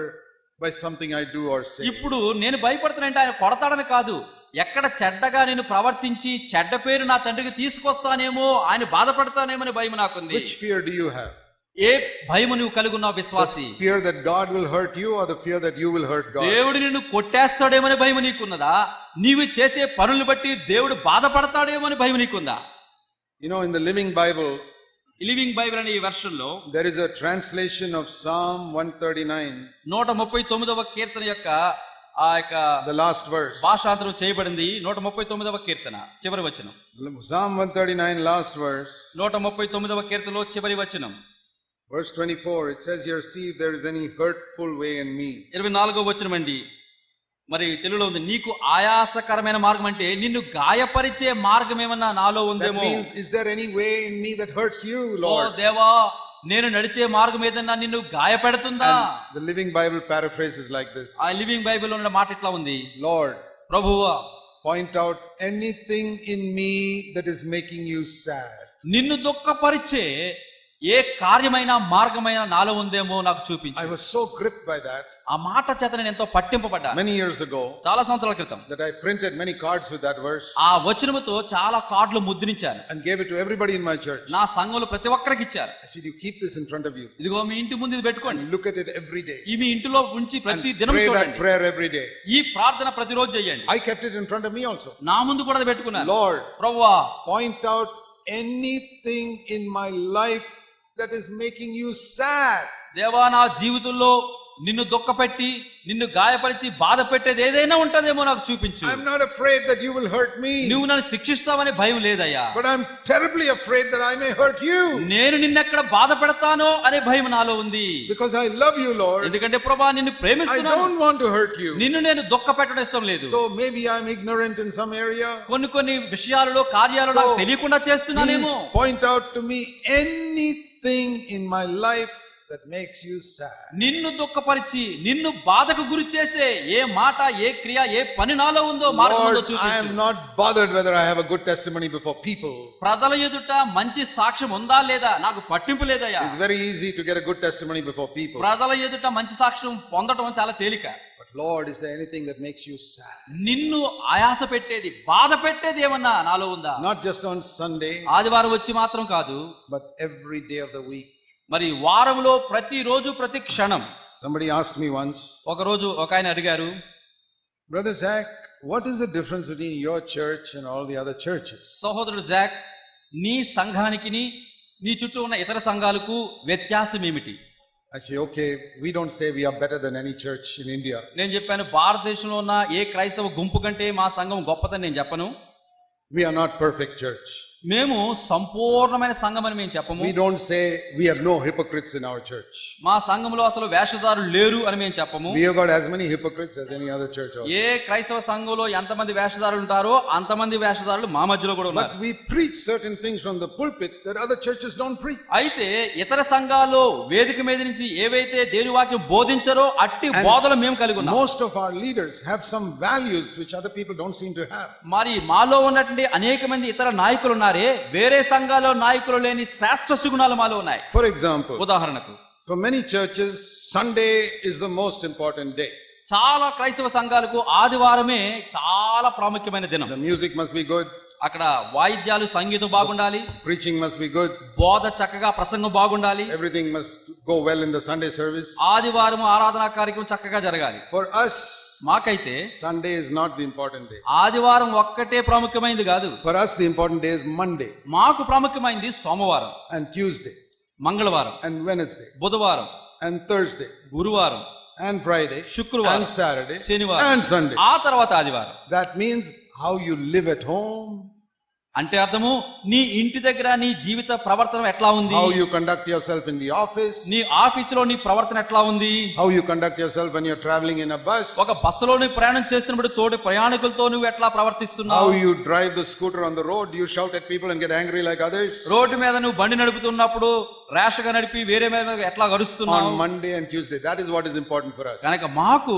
by something I do or say. ఇప్పుడు నేను భయపడుతున్నానంటే ఆయన కొడతాడని కాదు, ఎక్కడ చెడ్డగా నేను ప్రవర్తించి చెడ్డ పేరు నా తండ్రికి తీసుకొస్తానేమో, ఆయన బాధపడతానేమో అనే భయం నాకుంది. Which fear do you have? ఏ భయము నువ్వు కలిగి ఉన్నావు విశ్వాసి? Fear that God will hurt you or the fear that you will hurt God? దేవుడు నిన్ను కొట్టేస్తాడేమో అనే భయం నీకున్నదా? నీవు చేసే పనులను బట్టి దేవుడు బాధపడతాడేమో అనే భయం నీకుందా? You know, in the Living Bible, living Bible అనే ఈ వెర్షన్ లో there is a translation of Psalm 139. 139వ కీర్తన యొక్క ఆ యొక్క the last verse. భాషాంతరం చేయబడింది. 139వ కీర్తన చివరి వచనం. Psalm 139 last verse. 139వ కీర్తనలో చివరి వచనం. Verse 24, it says here, see if there is any hurtful way in me. 24వ వచనం అండి. మరి తెలుగులో ఉంది, నీకు ఆయాసకరమైన మార్గం అంటే నిన్ను గాయపరిచే మార్గం ఏమన్నా నాలో That ఉందేమో. means, is there any way in me that hurts you, oh Lord? దేవా, నేను నడిచే మార్గం ఏదన్నా నిన్ను గాయపెడుతుందా? And the Living Bible paraphrases like this. ఆ లివింగ్ బైబిల్ లో ఉన్న మాట ఇట్లా ఉంది, Lord, ప్రభువా, point out anything in me that is making you sad. నిన్ను దుఃఖపరిచే ఏ కార్యమైన మార్గమైన నాలో ఉందేమో నాకు చూపించు. I was so gripped by that. ఆ మాట చేత నేను ఎంతో పట్టింపబడ్డా. Many years ago, చాలా సంవత్సరాల క్రితం that I printed many cards with that verse ఆ వచనముతో చాలా కార్డులు ముద్రించాను. and gave it to everybody in my church. నా సంఘంలో ప్రతి ఒక్కరికి ఇచ్చారు. I said, you keep this in front of you. ఇదిగో మీ ఇంటి ముందు ఇది పెట్టుకోండి, And look at it every day. ఈ మీ ఇంటిలో ఉంచి ప్రతి దినం Pray that చూడండి. prayer every day. ఈ ప్రార్థన ప్రతిరోజు చేయండి. I kept it in front of me also. నా ముందు కూడా అది పెట్టుకున్నాను. Lord, ప్రభువా, point out anything in my life that is making you sad. దేవా, నా జీవితంలో నిన్ను దుఃఖపెట్టి నిన్ను గాయపరిచి బాధ పెట్టేది ఏదైనా ఉంటదేమో నాకు చూపించు. I'm not afraid that you will hurt me. నువ్వు నన్ను శిక్షిస్తావనే భయం లేదయ్యా. But I'm terribly afraid that I may hurt you. నేను నిన్నెక్కడ బాధ పెడతానో అనే భయం నాలో ఉంది. Because I love you, Lord. ఎందుకంటే ప్రభువా, నిన్ను I ప్రేమిస్తున్నాను. don't want to hurt you. నిన్ను నేను దుఃఖ పెట్టడం ఇష్టం లేదు. So maybe I'm ignorant in some area. కొన్ని విషయాలలో కార్యాలు నాకు తెలియకుండా చేస్తున్నానేమో. Please point out to me anything in my life that makes you sad. నిన్ను దుఃఖపరిచి నిన్ను బాధకు గురి చేసే ఏ మాట, ఏ క్రియ, ఏ పని నాలో ఉందో మార్గంలో Lord, I చూపించు. am not bothered whether I have a good testimony before people. ప్రజల ఎదుట మంచి సాక్ష్యం ఉందా లేదా నాకు పట్టింపు లేదయ్యా. It's very easy to get a good testimony before people. ప్రజల ఎదుట మంచి సాక్ష్యం పొందడం చాలా తేలిక. But Lord, is there anything that makes you sad? నిన్ను ఆయాస పెట్టేది, బాధ పెట్టేది ఏమన్నా నాలో ఉందా? Not just on Sunday, ఆదివారం వచ్చి మాత్రం కాదు, but every day of the week. మరి వారంలో ప్రతి రోజు ప్రతి క్షణం. Somebody asked me once, ఒక రోజు ఒక ఆయన అడిగారు, Brother Zach, what is the difference between your church and all the other churches? సహోదరుడు జాక్, నీ సంఘానికి నీ చుట్టూ ఉన్న ఇతర సంఘాలకు వ్యత్యాసం ఏమిటి? I say, okay, we don't say we are better than any church in India. నేను చెప్పాను, భారతదేశంలో ఉన్న ఏ క్రైస్తవ గుంపు కంటే మా సంఘం గొప్పదని నేను చెప్పను. We are not perfect church. మేము సంపూర్ణమైన సంఘం అని మేము చెప్పము. We don't say we have no hypocrites in our church. మా సంఘంలో అసలు వేషధారులు లేరు అని మేము చెప్పము. We have got as many hypocrites as any other church also. ఏ క్రైస్తవ సంఘంలో ఎంతమంది వేషధారులు ఉంటారో అంతమంది వేషధారులు మా మధ్యలో కూడా ఉన్నారు. But we preach certain things from the pulpit that other churches don't preach. అయితే ఇతర సంఘాల్లో వేదిక మీద నుంచి ఏవైతే దేవుని వాక్యం బోధించారో అట్టి బోధలు మేము కలిగి ఉన్నాం. Most of our leaders have some values which other people don't seem to have. మరి మాలో ఉన్నటువంటి అనేక మంది ఇతర నాయకులు ఉన్నారే, వేరే సంఘాల్లో నాయకులు లేని శ్రేష్ఠ సుగుణాలు మాలో ఉన్నాయి. For example, ఉదాహరణకు, for many churches, Sunday is the most important day. చాలా క్రైస్తవ సంఘాలకు ఆదివారమే చాలా ప్రాముఖ్యమైన దినం. The music must be good. అక్కడ వాయిద్యాలు, సంగీతం బాగుండాలి. Preaching must be good. బోధ చక్కగా, ప్రసంగం బాగుండాలి. Everything must go well in the Sunday service. ఆదివారం ఆరాధనా కార్యక్రమం చక్కగా జరగాలి. For us, మాకైతే Sunday is not the important day. ఆదివారం ఒక్కటే ప్రాముఖ్యమైనది కాదు. For us, the important day is Monday మాకు ప్రాముఖ్యమైనది సోమవారం, and Tuesday మంగళవారం, and Wednesday బుధవారం, and Thursday గురువారం, and Friday శుక్రవారం, and Saturday శనివారం, and Sunday. ఆ తర్వాత ఆదివారం. That means how you live at home, అంటే అర్థము, నీ ఇంటి దగ్గర నీ జీవిత ప్రవర్తన ఎట్లా ఉంది, how you conduct yourself in the office, నీ ఆఫీసులో నీ ప్రవర్తన ఎట్లా ఉంది, how you conduct yourself when you're traveling in a bus, ఒక బస్సులో నువ్వు ప్రయాణం చేస్తున్నప్పుడు తోటి ప్రయాణికులతో నువ్వు ఎట్లా ప్రవర్తిస్తున్నావు, how you drive the scooter on the road, you shout at people and get angry like others. Road మీద నువ్వు బండి నడుపుతున్నప్పుడు ర్యాష్ గా నడిపి వేరే మీద ఎట్లా గరుస్తున్నావు. On Monday and Tuesday, that is what is important for us. కనుక మాకు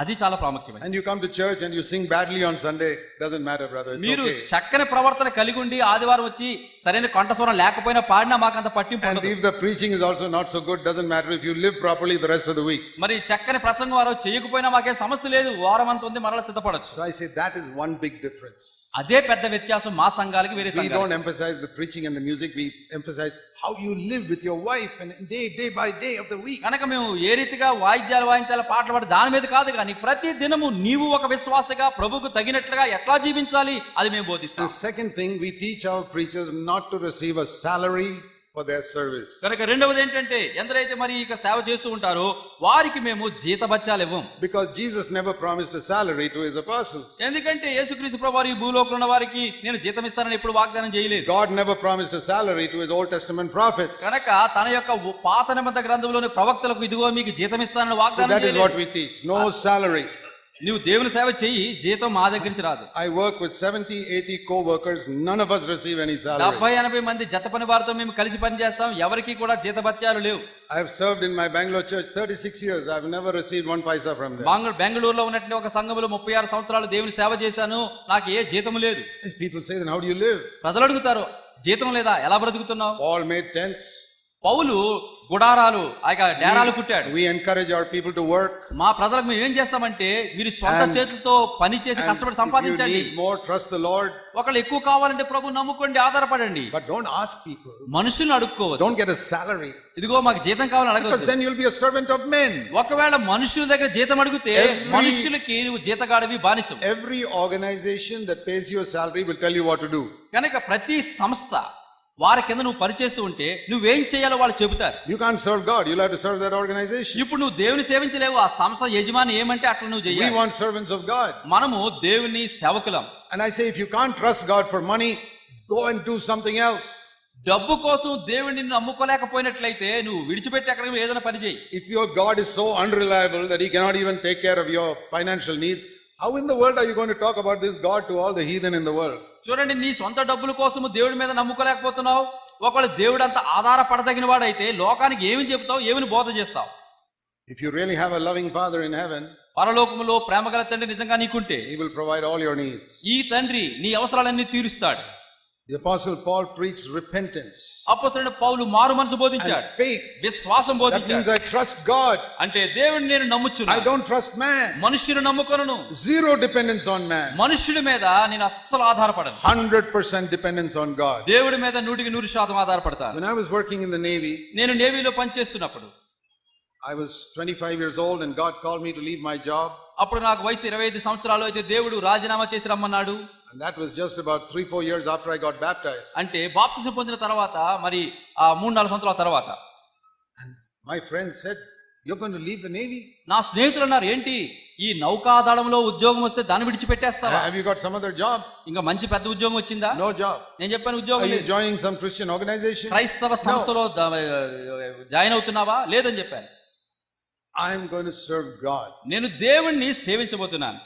అది చాలా ప్రాముఖ్యమైనది. And you come to church and you sing badly on Sunday, doesn't matter, brother, it's మీరు okay. చక్కని ప్రవర్తన కలిగి ఉండి ఆదివారం వచ్చి సరైన కంఠస్వరం లేకపోయినా పాడినా మాకంత పట్టింపు And ఉండదు. if the preaching is also not so good, doesn't matter if you live properly the rest of the week. మరి చక్కని ప్రసంగం వారు చేయకపోయినా మాకేం సమస్య లేదు, వారం అంత ఉంది, మరలా సిద్ధపడొచ్చు. So I say that is one big difference. అదే పెద్ద వ్యత్యాసం మా సంఘాలకి వేరే We సంఘాలకి. don't emphasize the preaching and the music, we emphasize how you live with your wife and day by day of the week. కనుక మేము ఏ రీతిగా వాయిద్యాలు వాయించాలి, పాటలు పాడి దాని మీద కాదు, కానీ ప్రతి దినము నీవు ఒక విశ్వాసగా ప్రభువుకు తగినట్లుగా ఎట్లా జీవించాలి అది మేము బోధిస్తాం. The second thing, we teach our preachers not to receive a salary for their service. కనుక రెండవది ఏంటంటే, ఎందరైతే మరి ఇక సేవ చేస్తూ ఉంటారో వారికి మేము జీతభత్యాలు ఇవ్వం. Because Jesus never promised a salary to his apostles. ఎందుకంటే యేసుక్రీస్తు ప్రభువారు ఈ భూలోకంలో ఉన్న వారికి నేను జీతం ఇస్తానని ఎప్పుడు వాగ్దానం చేయలేదు. God never promised a salary to his Old Testament prophets. కనుక తన యొక్క పాత నిబంధన గ్రంథంలోని ప్రవక్తలకు ఇదిగో మీకు జీతం ఇస్తానని So వాగ్దానం that is చేయలేదు. what we teach. No salary. నువ్వు దేవుని సేవ చెయ్యి, జీతం మా దగ్గర నుంచి రాదు. I work with 70-80 co-workers. None of us receive any salary. 70-80 మంది జత పని వారితో మేము కలిసి పని చేస్తాం, ఎవరికి కూడా జీతభత్యాలు లేవు. I have served in my Bangalore church 36 years. I have never received one paisa from them. బెంగళూరులో ఉన్నటువంటి ఒక సంఘంలో 36 సంవత్సరాలు దేవుని సేవ చేశాను, నాకు ఏ జీతం లేదు. People say, then how do you live? ప్రజలు అడుగుతారు, జీతం లేదా, ఎలా బ్రతుకుతున్నావు? Paul made tents. పౌలు గుడారాలు, డేరాలు కుట్టాడు. We encourage our people to work. మా ప్రజలకు మేము ఏం చేస్తామంటే, మీరు సొంత చేతులతో పని చేసి కష్టపడి సంపాదించండి. If you need more, trust the Lord. ఒకళ్ళు ఎక్కువ కావాలంటే ప్రభు నమ్ముకోండి, ఆధారపడండి. But don't ask people. మనుషుల్ని అడుక్కోవద్దు. Don't get a salary. ఇదిగో మాకు జీతం కావాలని Because అడగవద్దు. then you'll be a servant of men. ఒకవేళ మనుషుల దగ్గర జీతం అడిగితే మనుషులకి నువ్వు జీతగాడివి, బానిసవు. Every organization that pays you a salary will tell you what to do. కనుక ప్రతి సంస్థ వారి కింద నువ్వు పనిచేస్తూ ఉంటే నువ్వేం చేయాలో వాళ్ళు చెబుతారు. You can't serve God. You'll have to serve that organization. ఇప్పుడు నువ్వు దేవుని సేవించలేవు, ఆ సంస్థ యజమాని ఏమంటే అట్లా నువ్వు We చేయాలి. want servants of God. మనము దేవుని సేవకులం. And I say, if you can't trust God for money, go and do something else. డబ్బు కోసం దేవుడిని నమ్ముకోలేకపోయినట్లయితే నువ్వు విడిచిపెట్టి అక్కడ ఏదైనా పని చేయి. If your God is so unreliable that he cannot even take care of your financial needs, how in the world are you going to talk about this God to all the heathen in the world? చూడండి, నీ సొంత డబ్బుల కోసము దేవుడి మీద నమ్ముకోలేకపోతున్నావు. ఒకవేళ దేవుడు అంత ఆధారపడదగిన వాడైతే లోకానికి ఏమి చెప్తావు, ఏమిని బోధ చేస్తావు? If you really have a loving Father in heaven, పరలోకములో ప్రేమగల తండ్రి నిజంగా నీకుంటే he will provide all your needs. ఈ తండ్రి నీ అవసరాలన్నీ తీరుస్తాడు. The Apostle Paul preached repentance అపోస్తలుడైన పౌలు మారు మనసు and బోధించాడు, faith. విశ్వాసం That means బోధించాడు. I trust God. అంటే దేవుడిని నేను I నమ్ముచున్నాను, don't trust man. మనుష్యుని నమ్ముకొనను. Zero dependence on man. మనుష్యుడి మీద నేను అస్సలు ఆధారపడను, 100% dependence on God. దేవుడి మీద 100% ఆధారపడతాను. When I was working in the Navy, నేను నేవీలో పనిచేస్తున్నప్పుడు I was 25 years old and God called me to leave my job. అప్పుడు నాకు వయసు 25 సంవత్సరాలు అయితే దేవుడు రాజీనామా చేసి రమ్మన్నాడు. And that was just about 3-4 years after I got baptized. అంటే బాప్తిసం పొందిన తర్వాత మరి 3-4 సంవత్సరాల తర్వాత. My friend said, "You're going to leave the Navy? నా స్నేహితులు అన్నారు, ఏంటి ఈ నౌకాదళంలో ఉద్యోగం వస్తే దాన్ని విడిచిపెట్టేస్తావా? Have you got some other job?" ఇంకా మంచి పెద్ద ఉద్యోగం వచ్చిందా? No job. నేను చెప్పాను, Are ఉద్యోగం you లేదు. joining some Christian organization? క్రైస్తవ సంస్థలో జాయిన్ అవుతున్నావా? లేదని చెప్పాను. I am going to serve God. నేను దేవుణ్ణి సేవించబోతున్నాను.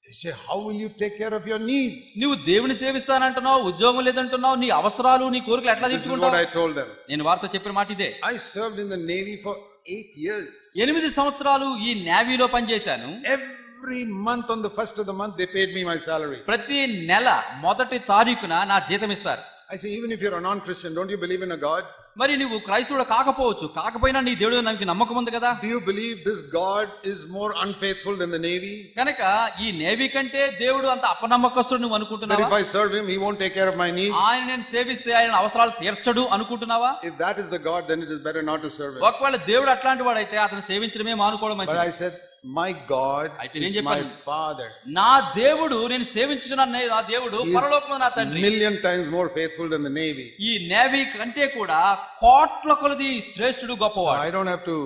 You say, how will you take care of your needs? నువ్వు దేవుని సేవిస్తానంటున్నావు, ఉద్యోగం లేదంటున్నావు, నీ అవసరాలు నీ కోరికలు ఎట్లా This is what తీర్చుకుంటావు? I told them. నేను వారితో చెప్పిన మాట ఇదే. I served in the Navy for 8 years. 8 సంవత్సరాలు ఈ నేవీలో పనిచేశాను. Every month on the first of the month, they paid me my salary. ప్రతి నెల మొదటి తారీఖున నా జీతం ఇస్తారు. I say, even if you're a non-Christian, don't you believe in a God? మరి నువ్వు క్రైస్తవుడు కాకపోవచ్చు, కాకపోయినా నీ దేవుడు నాకు నమ్మకం ఉంది కదా. Do you believe this God is more unfaithful than the Navy? కనుక ఈ నేవీ కంటే దేవుడు అంత అపనమ్మకస్తుడు నువ్వు That అనుకుంటున్నావా? if I serve him, he won't take care of my needs? ఆయన నేను సేవిస్తే ఆయన అవసరాలు తీర్చడు అనుకుంటున్నావా? If that is the God, then it is better not to serve him. ఒకవేళ దేవుడు అట్లాంటి వాడైతే అతను సేవించడమే మానుకోవడం But మంచిది. I said, my God అయితే నేను is my చెప్పాను, Father. నా దేవుడు, నేను సేవించున్న నా దేవుడు He పరలోకంలో నా is తండ్రి. million times more faithful than the Navy. ఈ నేవీ కంటే కూడా కోట్ల కొలది శ్రేష్ఠుడు, So గొప్పవాడు. I don't have to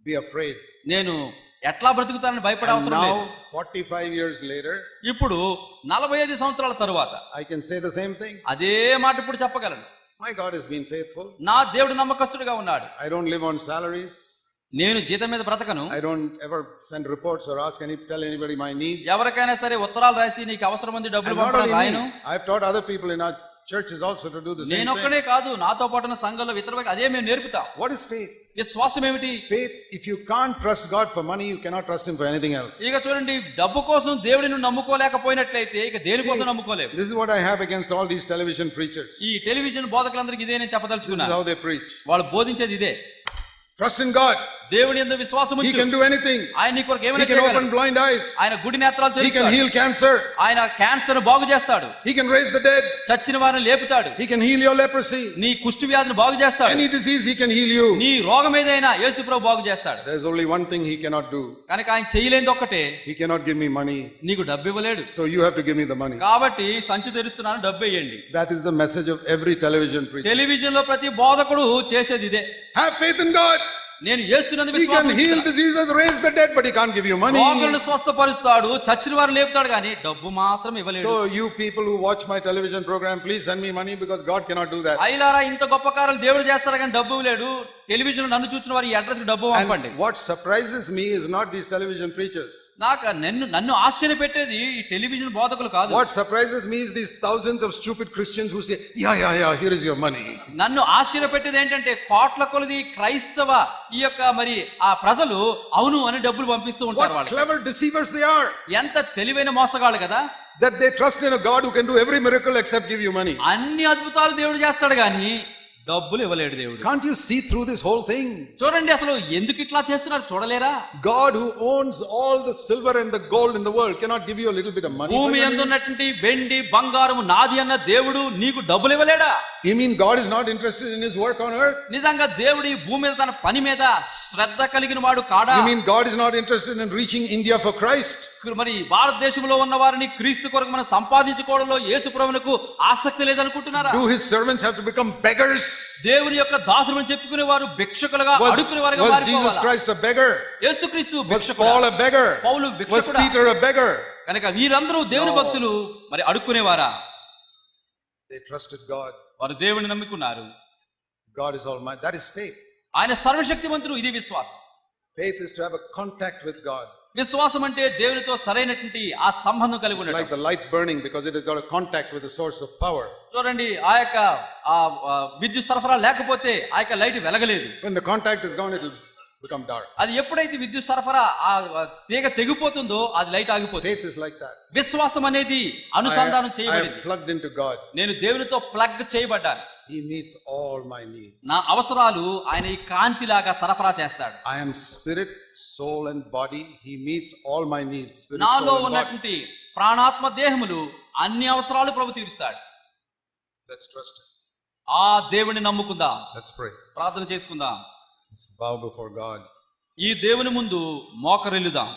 be afraid. నేను ఎట్లా బ్రతుకుతానని భయపడే And అవసరం లేదు. now, 45 years later, ఇప్పుడు 45 సంవత్సరాల తరువాత I can say the same thing. అదే మాట ఇప్పుడు చెప్పగలను. My God has been faithful. నా దేవుడు నమ్మకస్తుడుగా ఉన్నాడు. I don't live on salaries. నేను జీతం మీద బ్రతకను. I don't ever send reports or tell anybody my needs. ఎవరికైనా సరే ఉత్తరాలు రాసి నీకు అవసరం ఉంది డబ్బులు And not పంపడం only రాయను. me, I've taught other people in our churches also to do the same నేను thing. ఒక్కడే కాదు, నాతో పాటు ఉన్న సంఘంలో ఇతర అదే మేము నేర్పుతాం. What is faith? విశ్వాసం ఏమిటి? Faith, if you can't trust God for money, you cannot trust him for anything else. ఇక చూడండి, డబ్బు కోసం దేవుడిని నమ్ముకోలేకపోయినట్లయితే ఇక దేని కోసం నమ్ముకోలేవు. This is what I have against all these television preachers. ఈ టెలివిజన్ బోధకులందరికీ ఇదే నేను This is చెప్పదలుచుకున్నాను. how they preach. వాళ్ళు బోధించేది ఇదే. Trust in God. దేవుని యందు విశ్వాసం He ఉంచు. can do anything. ఆయన నీ కొరకు He ఏమైనా can open చేయగలడు. blind eyes. ఆయన గుడి నేత్రాలు He can తెరుస్తాడు. heal cancer. ఆయన క్యాన్సర్ బాగు చేస్తాడు. He can raise the dead. చచ్చిన వారిని లేపుతాడు. He can heal your leprosy. నీ కుష్టు వ్యాధిని బాగు చేస్తాడు. Any disease he can heal you. నీ రోగం ఏదైనా యేసు ప్రభు బాగు చేస్తాడు. There's only one thing he cannot do. కనుక ఆయన చేయలేనిది ఒక్కటే, He cannot give me money. నీకు డబ్బు ఇవ్వలేడు. So you have to give me the money. కాబట్టి సంచి తెరుస్తున్నాను, డబ్బు ఇవ్వండి. That is the message of every television preacher. Television లో ప్రతి బోధకుడు చేసేది ఇదే. Have faith in God. నేను యేసునందు He విశ్వాసం can heal diseases, raise the dead, but he can't give you money. రోగులను స్వస్థపరుస్తాడు, చచ్చిన వారిని లేపుతాడు, కానీ డబ్బు మాత్రం ఇవ్వలేడు. So you people who watch my television program, please send me money because God cannot do that. అయిలారా ఇంత గొప్ప కార్యాలు దేవుడు చేస్తాడు కానీ డబ్బు ఇవ్వలేడు. టెలివిజన్ నన్ను చూసిన వారి ఈ అడ్రస్ కి డబ్బు పంపండి. And what surprises me is not these television preachers. నాకు నన్ను ఆశ్చర్య పెట్టేది ఈ టెలివిజన్ బోధకులు కాదు. What surprises me is these thousands of stupid Christians who say, yeah, here is your money. నన్ను ఆశ్చర్య పెట్టేది ఏంటంటే కోట్ల కొలది క్రైస్తవ ఈ యొక్క మరి ఆ ప్రజలు అవును అని డబ్బులు పంపిస్తూ ఉంటారు. What వాళ్ళు clever deceivers they are. ఎంత తెలివైన మోసగాళ్ళు కదా. That they trust in a God who can do every miracle except give you money. అన్ని అద్భుతాలు దేవుడు చేస్తాడు కానీ డబ్బులు ఇవ్వలేడు దేవుడు. Can't you see through this whole thing? చూడండి, అసలు ఎందుకు ఇట్లా చేస్తున్నారు చూడలేరా? God who owns all the silver and the gold in the world cannot give you a little bit of money. భూమి యందు ఉన్నటువంటి వెండి బంగారం నాది అన్న దేవుడు నీకు డబ్బులు ఇవ్వలేడా? You mean God is not interested in his work on earth? నిజంగా దేవుడు ఈ భూమి మీద తన పని మీద శ్రద్ధ కలిగిన వాడు కాడా? You mean God is not interested in reaching India for Christ? మరి భారతదేశంలో ఉన్న వారిని క్రీస్తు కొరకు మనం సంపాదించుకోవడంలో యేసు ప్రభువునకు ఆసక్తి లేదనుకుంటున్నారా? Do his servants have to become beggars? దేవుని యొక్క దాసులు అని చెప్పుకునే వారు భిక్షకులుగా అడుక్కునే వారుగా Was Jesus మారిపోవాలా? Christ a beggar? యేసుక్రీస్తు Was భిక్షకుడు, Paul a beggar? Paul Was భిక్షకుడు. Peter a beggar? కనుక వీరందరూ దేవుని భక్తులు మరి అడుక్కునేవారా? They trusted God. వారు దేవుని నమ్ముకున్నారు. God is almighty. That is faith. ఆయన సర్వశక్తిమంతుడు. ఇది విశ్వాసం. Faith is to have a contact with God. విశ్వాసం అంటే దేవునితో సరైనటువంటి ఆ సంబంధం కలిగి It's ఉండడం. like the light burning because it has got a contact with the source of power. చూడండి, ఆ యొక్క విద్యుత్ సరఫరా లేకపోతే ఆ యొక్క light వెలగలేదు. When the contact is gone, it will become dark. అది ఎప్పుడైతే విద్యుత్ సరఫరా ఆ తీగ తెగిపోతుందో అది లైట్ ఆగిపోతుంది. Faith is like that. విశ్వాసం అనేది అనుసంధానం I చేయబడింది. am plugged into God. నేను దేవునితో plug చేయబడ్డాను. He meets all my needs. నా అవసరాలు ఆయన ఈ కాంతిలాగా సరఫరా చేస్తాడు. I am spirit, soul and body. He meets all my needs. Spirit, నాలో soul and body. ఉన్నటువంటి ప్రాణాత్మ దేహములు అన్ని అవసరాలు ప్రభు తీరుస్తాడు. Let's trust him. ఆ దేవుని నమ్ముకుందాం. Let's pray. ప్రార్థన చేసుకుందాం. Let's bow before God. ఈ దేవుని ముందు మోకరిల్లుదాం.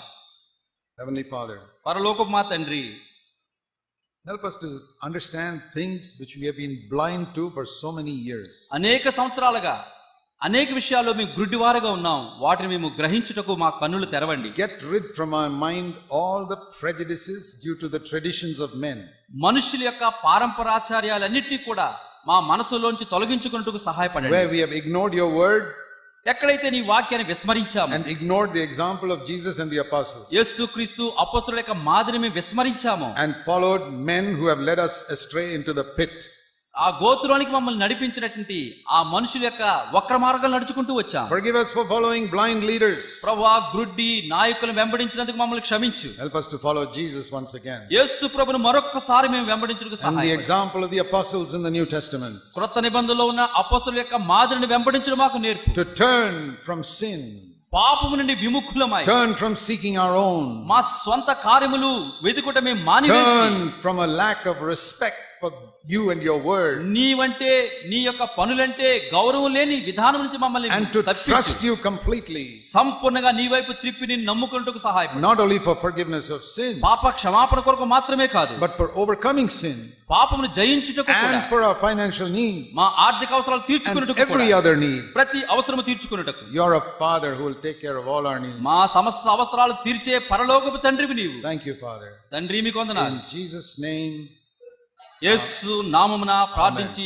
Heavenly Father, పరలోకపు మా తండ్రి, help us to understand things which we have been blind to for so many years. అనేక సంవత్సరాలుగా అనేక విషయాల్లో మేము గుడ్డివారుగా ఉన్నాం, వాటిని మేము గ్రహించుటకు మా కన్నులు తెరవండి. Get rid from our mind all the prejudices due to the traditions of men. మనుషుల యొక్క పారంపరాచార్యాలన్నిటినీ కూడా మా మనసులోంచి తొలగించుకున్నట్టుకు సహాయపడండి. Where we have ignored your word ఎక్కడైతే నీ వాక్యాన్ని విస్మరించాము and ignored the example of Jesus and the apostles యేసుక్రీస్తు అపొస్తలుల యొక్క మాదిరిని మేము విస్మరించాము and followed men who have led us astray into the pit. ఆ గోత్రానికి మమ్మల్ని నడిపించినటువంటి ఆ మనుషుల యొక్క వక్ర మార్గాలు నడుచుకుంటూ వచ్చాం. Forgive us for following blind leaders. ప్రభువా, గ్రుడ్డి నాయకులను వెంబడించినందుకు మమ్మల్ని క్షమించు. Help us to follow Jesus once again. యేసు ప్రభువును మరొక్కసారి మేము వెంబడించుటకు And the సహాయపడండి. example of the apostles in the New Testament. క్రొత్త నిబంధనలో ఉన్న అపొస్తలుల యొక్క మాదిరిని వెంబడించడం మాకు నేర్పు. To turn from sin. పాపము నుండి విముఖులమై Turn from seeking our own. మా స్వంత కార్యములు వెతుకుట మేము మానివేసి Turn from a lack of respect for you and your word. నీవంటే నీ యొక్క పనులంటే గౌరవం లేని విధానం నుంచి మమ్మల్ని And to తప్పించు. trust you completely. సంపూర్ణంగా నీ వైపు త్రిప్పి నిన్ను నమ్ముకున్నట్టుకు సహాయపడు. Not only for forgiveness of sin, పాప క్షమాపణ కొరకు మాత్రమే కాదు, but for overcoming sin పాపమును జయించుటకు కూడా, and for our financial needs మా ఆర్థిక అవసరాలు and తీర్చుకున్నట్టుకు every కూడా, other need. ప్రతి అవసరము తీర్చుకున్నట్టుకు. You're a father who will take care of all our needs. మా సమస్త అవసరాలు తీర్చే పరలోకపు తండ్రివి నీవు. Thank you, Father. తండ్రి మీకు వందనాలు. In Jesus' name. యేసు నామమున ప్రార్థించి